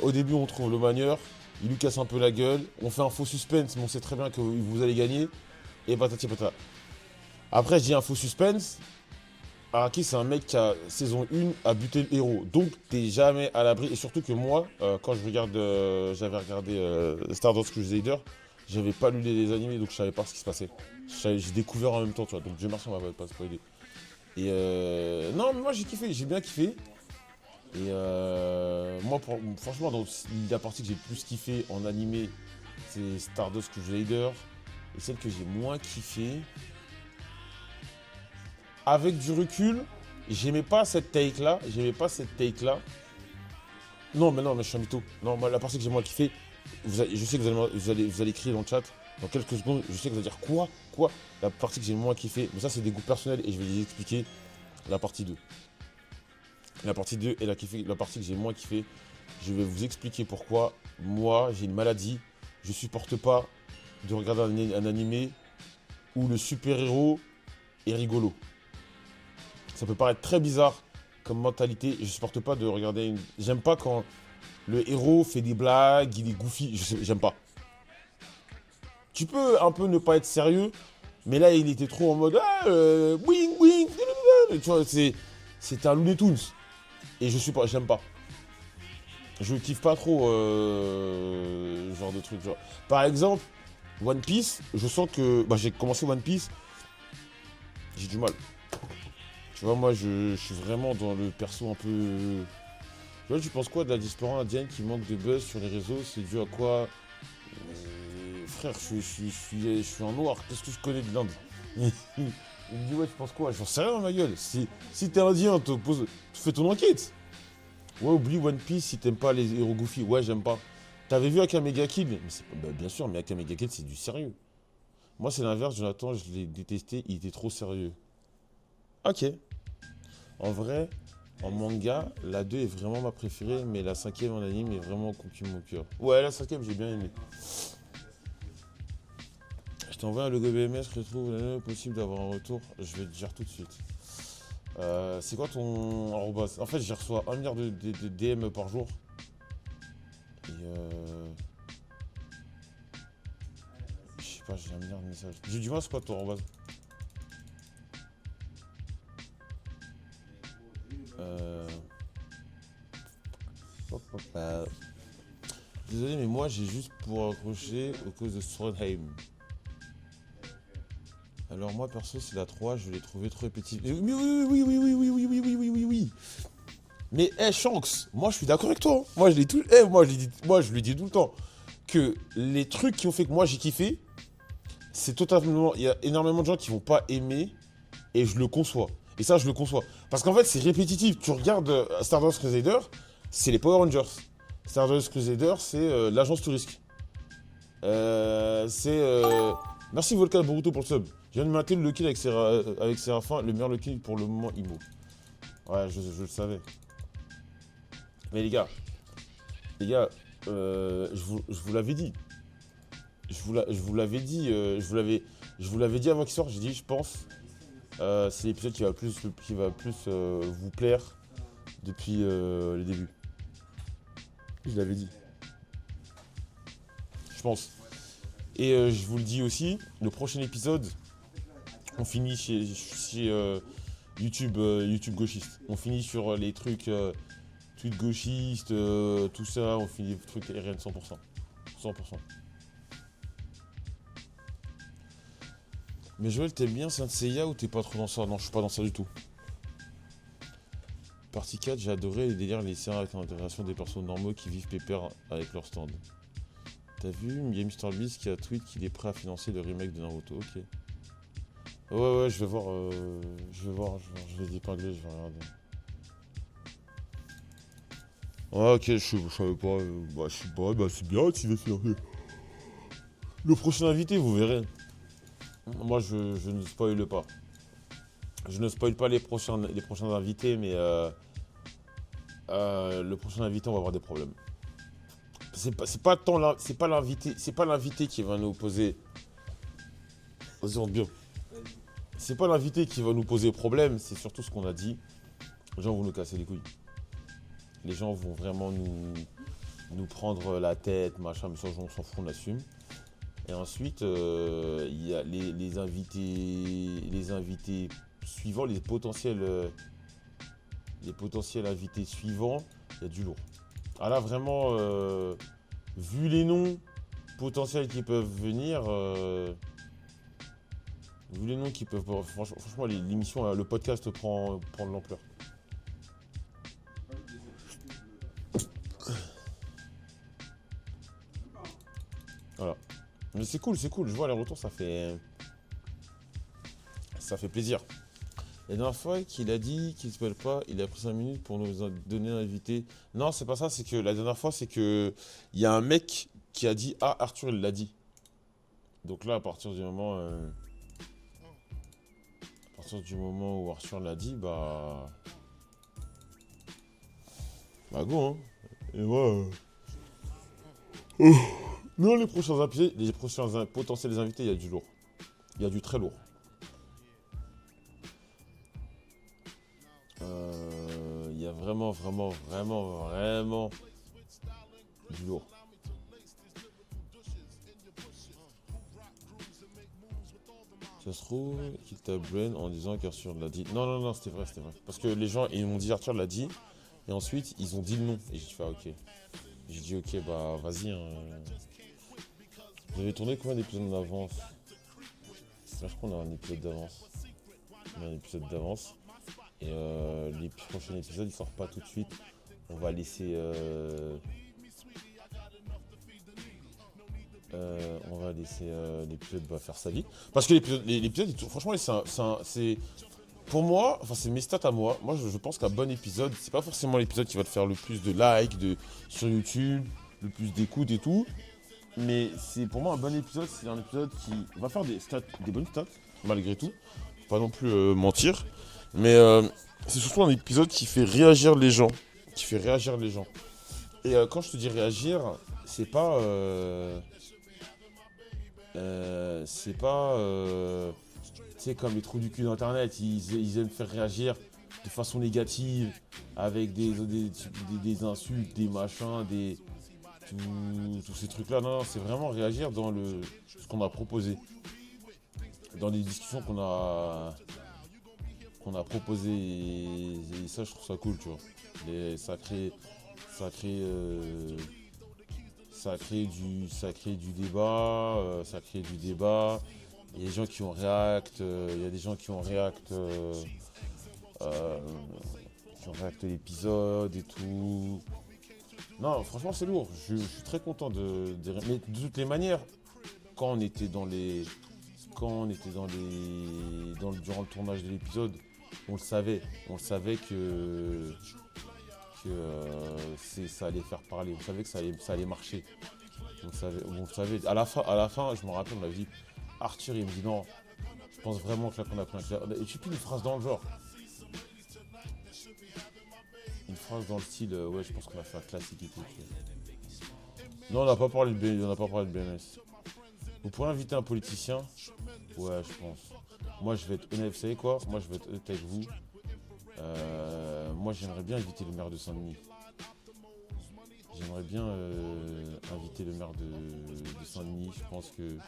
Speaker 1: Au début, on trouve le manieur, il lui casse un peu la gueule, on fait un faux suspense, mais on sait très bien que vous allez gagner, et patati patata. Après, je dis un faux suspense, Araki, c'est un mec qui, saison 1, a buté le héros, donc t'es jamais à l'abri, et surtout que moi, quand j'avais regardé Stardust Crusader, j'avais pas lu les animés, donc je savais pas ce qui se passait. J'ai découvert en même temps, tu vois, donc Dieu merci, on m'avait pas spoilé. Et non, mais moi j'ai kiffé, j'ai bien kiffé. Et moi, franchement, dans la partie que j'ai le plus kiffé en animé, c'est Stardust Crusader. Et celle que j'ai moins kiffé, avec du recul, j'aimais pas cette take-là. Non, mais je suis un mytho. Non, moi, la partie que j'ai moins kiffé, je sais que vous allez écrire dans le chat. Dans quelques secondes, je sais que vous allez dire quoi. La partie que j'ai moins kiffé, mais ça, c'est des goûts personnels et je vais les expliquer. La partie 2. La partie 2 est la partie que j'ai moins kiffé. Je vais vous expliquer pourquoi. Moi, j'ai une maladie. Je supporte pas de regarder un animé où le super-héros est rigolo. Ça peut paraître très bizarre comme mentalité. Je supporte pas de regarder J'aime pas quand le héros fait des blagues, il est goofy. J'aime pas. Tu peux un peu ne pas être sérieux, mais là, il était trop en mode wing. Tu vois, c'était un Looney Tunes. Et j'aime pas. Je kiffe pas trop ce genre de truc. Genre. Par exemple, One Piece, je sens que... j'ai commencé One Piece, j'ai du mal. Tu vois, moi, je suis vraiment dans le perso un peu... Tu vois, tu penses quoi de la diaspora indienne qui manque de buzz sur les réseaux? C'est dû à quoi? Frère, je suis en noir, qu'est-ce que je connais de l'Inde? Il me dit, ouais, tu penses quoi? J'en sais rien, ma gueule. Si t'es indien, fais ton enquête. Ouais, oublie One Piece si t'aimes pas les héros goofy. Ouais, j'aime pas. T'avais vu Akame ga Kill? Bien sûr, mais Akame ga Kill, c'est du sérieux. Moi, c'est l'inverse, Jonathan, je l'ai détesté, il était trop sérieux. Ok. En vrai, en manga, la 2 est vraiment ma préférée, mais la 5ème en anime est vraiment conquis mon cœur. Ouais, la 5ème, j'ai bien aimé. Je t'envoie un logo BMS, je trouve possible d'avoir un retour. Je vais te dire tout de suite. C'est quoi ton arrobas? En fait, j'y reçois 1 milliard de DM par jour. Et je sais pas, j'ai 1 milliard de messages. Du moins, c'est quoi ton arrobas? Désolé, mais moi, j'ai juste pour accrocher au cause de Strondheim. Alors moi perso c'est la 3, je l'ai trouvé trop répétitif. Mais oui. Mais Shanks, moi je suis d'accord avec toi. Moi je l'ai je lui dis tout le temps que les trucs qui ont fait que moi j'ai kiffé, c'est totalement, il y a énormément de gens qui vont pas aimer et je le conçois. Et ça je le conçois parce qu'en fait c'est répétitif. Tu regardes Stardust Crusader, c'est les Power Rangers. Stardust Crusader, c'est l'agence Tourisque. Merci Volcan Boruto pour le sub. Je viens de mater le Loki avec Séraphin, le meilleur Loki pour le moment Imo. Ouais, je le savais. Mais les gars, je vous l'avais dit. Je vous l'avais dit, je vous l'avais dit avant qu'il sorte. J'ai dit, je pense, c'est l'épisode qui va plus vous plaire depuis le début. Je l'avais dit. Je pense. Et je vous le dis aussi, le prochain épisode, on finit chez YouTube gauchiste. On finit sur les trucs tweets gauchistes, tout ça. On finit les trucs RN 100%. 100%. Mais Joël, t'aimes bien Saint Seiya ou t'es pas trop dans ça? Non, je suis pas dans ça du tout. Partie 4, j'ai adoré les délires laissés avec l'intégration des personnes normaux qui vivent pépère avec leur stand. T'as vu MrBeast qui a tweet qu'il est prêt à financer le remake de Naruto, ok. Ouais, je vais voir, je vais épingler, je vais regarder. Ah ok, je savais pas, je sais pas, c'est bien, tu vas faire le prochain invité, vous verrez. Moi je ne spoile pas. Je ne spoil pas les prochains invités, mais le prochain invité, on va avoir des problèmes. C'est pas l'invité qui va nous poser. Vas-y, on bien. C'est pas l'invité qui va nous poser problème, c'est surtout ce qu'on a dit. Les gens vont nous casser les couilles. Les gens vont vraiment nous prendre la tête, machin, mais ça, on s'en fout, on assume. Et ensuite, il y a les invités suivants, les potentiels invités suivants, il y a du lourd. Ah là, vraiment, vu les noms potentiels qui peuvent venir, franchement, l'émission, le podcast prend de l'ampleur. Voilà. Mais c'est cool, je vois les retours, ça fait plaisir. La dernière fois qu'il a dit qu'il ne se spoil pas, il a pris 5 minutes pour nous donner un invité. Non, c'est pas ça, c'est que la dernière fois, c'est que il y a un mec qui a dit ah, Arthur il l'a dit. Donc là, à partir du moment où Arthur l'a dit, bah go hein. Et moi non, les prochains potentiels invités, il y a du lourd. Il y a du très lourd. Il y a vraiment du lourd. Ça se trouve qu'il t'a brain en disant qu'Arthur l'a dit. Non, c'était vrai. Parce que les gens, ils m'ont dit Arthur l'a dit. Et ensuite, ils ont dit le nom. Et j'ai fait ok. J'ai dit ok, bah vas-y. Vous avez tourné combien d'épisodes d'avance? Je crois qu'on a un épisode d'avance. Et les prochains épisodes, ils sortent pas tout de suite. On va laisser l'épisode faire sa vie. Parce que l'épisode, franchement, c'est pour moi, enfin c'est mes stats à moi. Moi, je pense qu'un bon épisode, c'est pas forcément l'épisode qui va te faire le plus de likes sur YouTube, le plus d'écoutes et tout. Mais c'est pour moi un bon épisode, c'est un épisode qui va faire des bonnes stats, malgré tout. Faut pas non plus mentir. Mais c'est surtout un épisode qui fait réagir les gens. Et quand je te dis réagir, c'est pas... tu sais, comme les trous du cul d'internet, ils aiment faire réagir de façon négative, avec des insultes, des machins, tous ces trucs-là. Non, c'est vraiment réagir dans ce qu'on a proposé. Dans les discussions qu'on a proposées. Et ça, je trouve ça cool, tu vois. Ça crée du débat, Il y a des gens qui ont react, l'épisode et tout. Non, franchement, c'est lourd. Je suis très content mais de toutes les manières, durant le tournage de l'épisode, on le savait que ça allait faire parler. On savait que ça allait marcher. Vous savez, à la fin, je me rappelle, on a dit, Arthur, il me dit non, je pense vraiment que là qu'on a pris un clair. Et je sais plus une phrase dans le genre. Une phrase dans le style, ouais, je pense qu'on a fait un classique et tout. Non, on n'a pas parlé de BMS, on n'a pas parlé de BMS. Vous pourrez inviter un politicien? Ouais, je pense. Moi, je vais être honnête, vous savez quoi? Moi, je vais être honnête avec vous. Moi, j'aimerais bien inviter le maire de Saint-Denis. J'aimerais bien inviter le maire de Saint-Denis. Je pense qu'il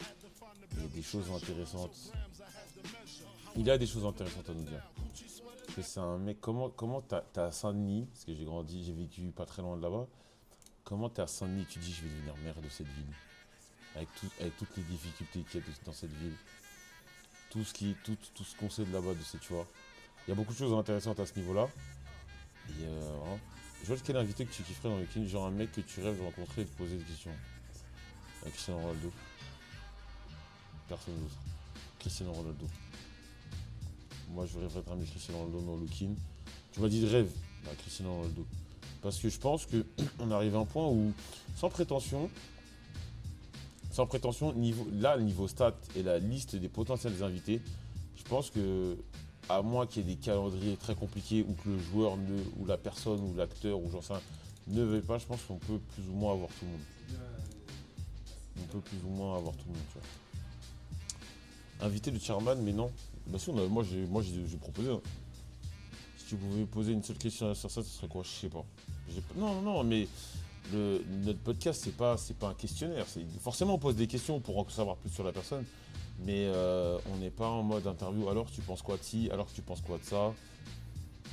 Speaker 1: y a des choses intéressantes. Il y a des choses intéressantes à nous dire. Parce que c'est un mec, comment t'as à Saint-Denis, parce que j'ai grandi, j'ai vécu pas très loin de là-bas. Comment t'es à Saint-Denis, tu dis je vais devenir maire de cette ville. Avec toutes les difficultés qu'il y a dans cette ville. Tout ce qu'on sait de là-bas, de cette, tu vois. Il y a beaucoup de choses intéressantes à ce niveau-là. Et voilà. Je vois quel invité que tu kifferais dans le week-end, genre un mec que tu rêves de rencontrer et de poser des questions. Avec Cristiano Ronaldo. Personne d'autre. Cristiano Ronaldo. Moi, je rêverais de ramener Cristiano Ronaldo dans le week-end. Tu m'as dit de rêve, bah, Cristiano Ronaldo. Parce que je pense qu'on arrive à un point où, sans prétention, niveau stats et la liste des potentiels invités, je pense que, à moins qu'il y ait des calendriers très compliqués ou que le joueur ou la personne ou l'acteur ou j'en sais rien, ne veuille pas, je pense qu'on peut plus ou moins avoir tout le monde. On peut plus ou moins avoir tout le monde, tu vois. Inviter le chairman, mais non. Bah si, moi j'ai proposé. Hein. Si tu pouvais me poser une seule question sur ça, ce serait quoi? Je sais pas. Non, mais notre podcast, c'est pas un questionnaire. Forcément, on pose des questions pour en savoir plus sur la personne. Mais on n'est pas en mode interview. Alors tu penses quoi de ci? Alors tu penses quoi de ça?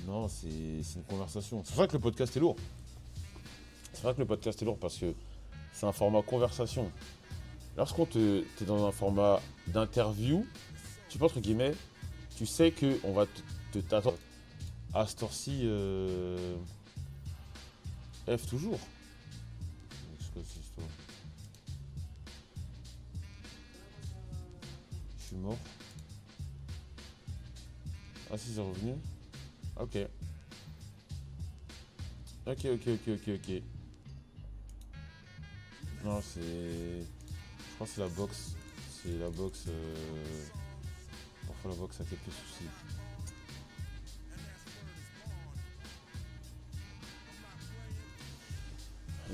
Speaker 1: Non, c'est une conversation. C'est vrai que le podcast est lourd. C'est vrai que le podcast est lourd parce que c'est un format conversation. Lorsqu'on t'es dans un format d'interview, tu penses entre guillemets, tu sais qu'on va t'attendre à cette heure-ci F toujours. C'est quoi cette histoire? Je suis mort. Ah si, c'est revenu. Ok. Ok. Non, c'est... Je crois que c'est la box. C'est la box... Parfois la box a quelques soucis.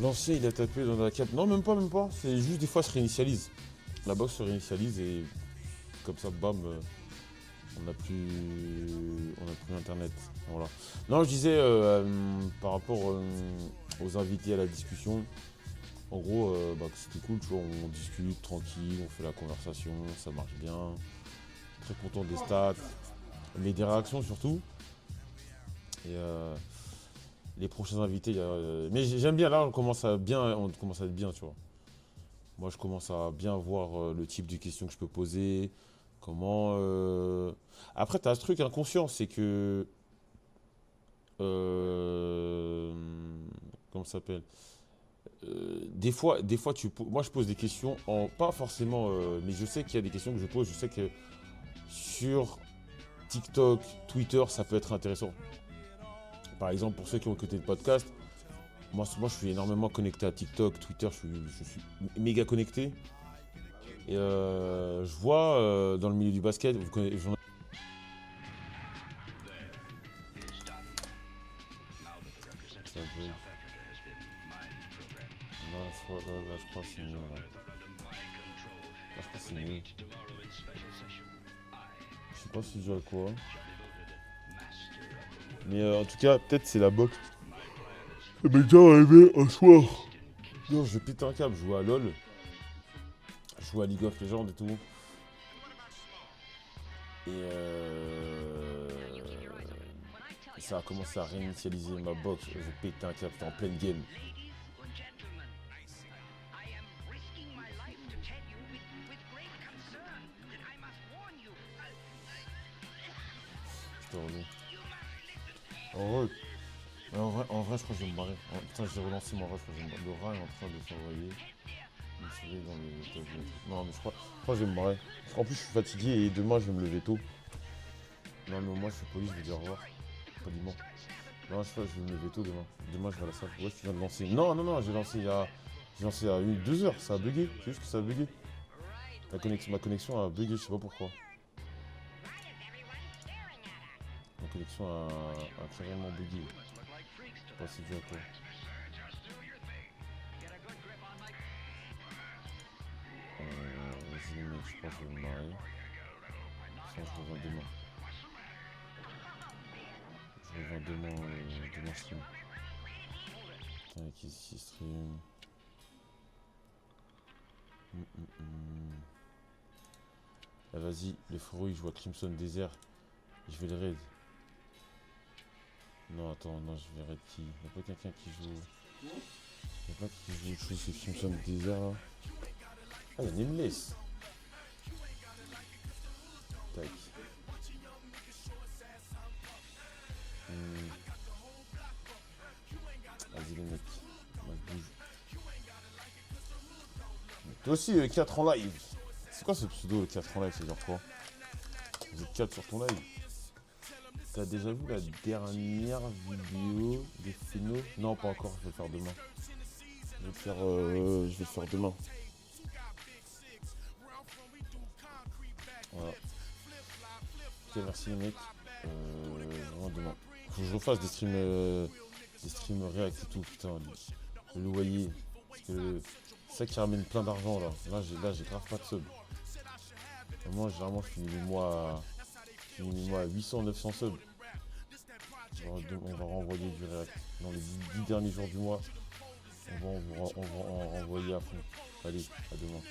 Speaker 1: L'ancien il a tapé dans la cape. Non, même pas. C'est juste des fois se réinitialise. La box se réinitialise et comme ça, bam, on n'a plus internet. Voilà. Non, je disais par rapport aux invités à la discussion, en gros, que c'était cool, tu vois, on discute tranquille, on fait la conversation, ça marche bien. Très content des stats, mais des réactions surtout. Et les prochains invités, mais j'aime bien, là on commence à être bien, tu vois. Moi je commence à bien voir le type de questions que je peux poser, comment... Après tu as ce truc inconscient, c'est que... Comment ça s'appelle? Des fois moi je pose des questions pas forcément, mais je sais qu'il y a des questions que je pose, je sais que sur TikTok, Twitter, ça peut être intéressant. Par exemple, pour ceux qui ont écouté le podcast, moi je suis énormément connecté à TikTok, Twitter, je suis méga connecté. Et je vois dans le milieu du basket, vous connaissez, là, je crois que c'est mieux. Là, je crois que c'est mieux. Je sais pas si je joue à quoi. Mais en tout cas, peut-être c'est la boxe. Ça m'est déjà arrivé un soir. Non, je pète un câble, je joue à LoL. Je joue à League of Legends et tout. Et ça a commencé à réinitialiser ma box. Je pétais un câble, j'étais en pleine game. J'étais revenu. En vrai, je crois que je vais me barrer. Putain, j'ai relancé mon rêve, je crois que je vais me barrer. Le rat est en train de s'envoyer. Dans les... Non, mais je crois que je vais me barrer. Parce qu'en plus, je suis fatigué et demain, je vais me lever tôt. Non, mais moi, je suis poli, je vais dire au revoir. Poliment. Non, je crois que je vais me lever tôt demain. Demain, je vais à la salle. Ouais, tu viens de lancer. Non, j'ai lancé il y a J'ai lancé à 2 heures, ça a bugué. C'est juste que ça a bugué. Ma connexion a bugué, je sais pas pourquoi. Ma connexion a carrément bugué. Je sais pas si c'est dû à quoi. Vas-y mec, je crois que je vais me marier. Sinon je reviens demain. Je reviens demain stream. Putain, qui est-ce qui stream? Ah, vas-y, les frérots ils jouent à Crimson Desert. Je vais les raid. Non, attends, non, je vais raid qui? Y'a pas quelqu'un qui joue. Y'a pas qui joue autre chose, c'est Crimson Desert là. Ah, y'a Nameless. Tac. Vas-y les mecs, moi je bouge. Toi aussi 4 en live. C'est quoi ce pseudo 4 en live, c'est genre quoi? Vous êtes 4 sur ton live. T'as déjà vu la dernière vidéo des Feno? Non, pas encore, je vais le faire demain. Je vais le faire demain. Voilà. Ok, merci les mecs. Vraiment demain. Faut que je refasse des streams React et tout, putain. Le loyer. Parce que c'est ça qui ramène plein d'argent là. Là j'ai grave pas de sub. Moi généralement je finis le mois à 800-900 subs. On va renvoyer du React. Dans les 10 derniers jours du mois, on va en renvoyer à fond. Allez, à demain.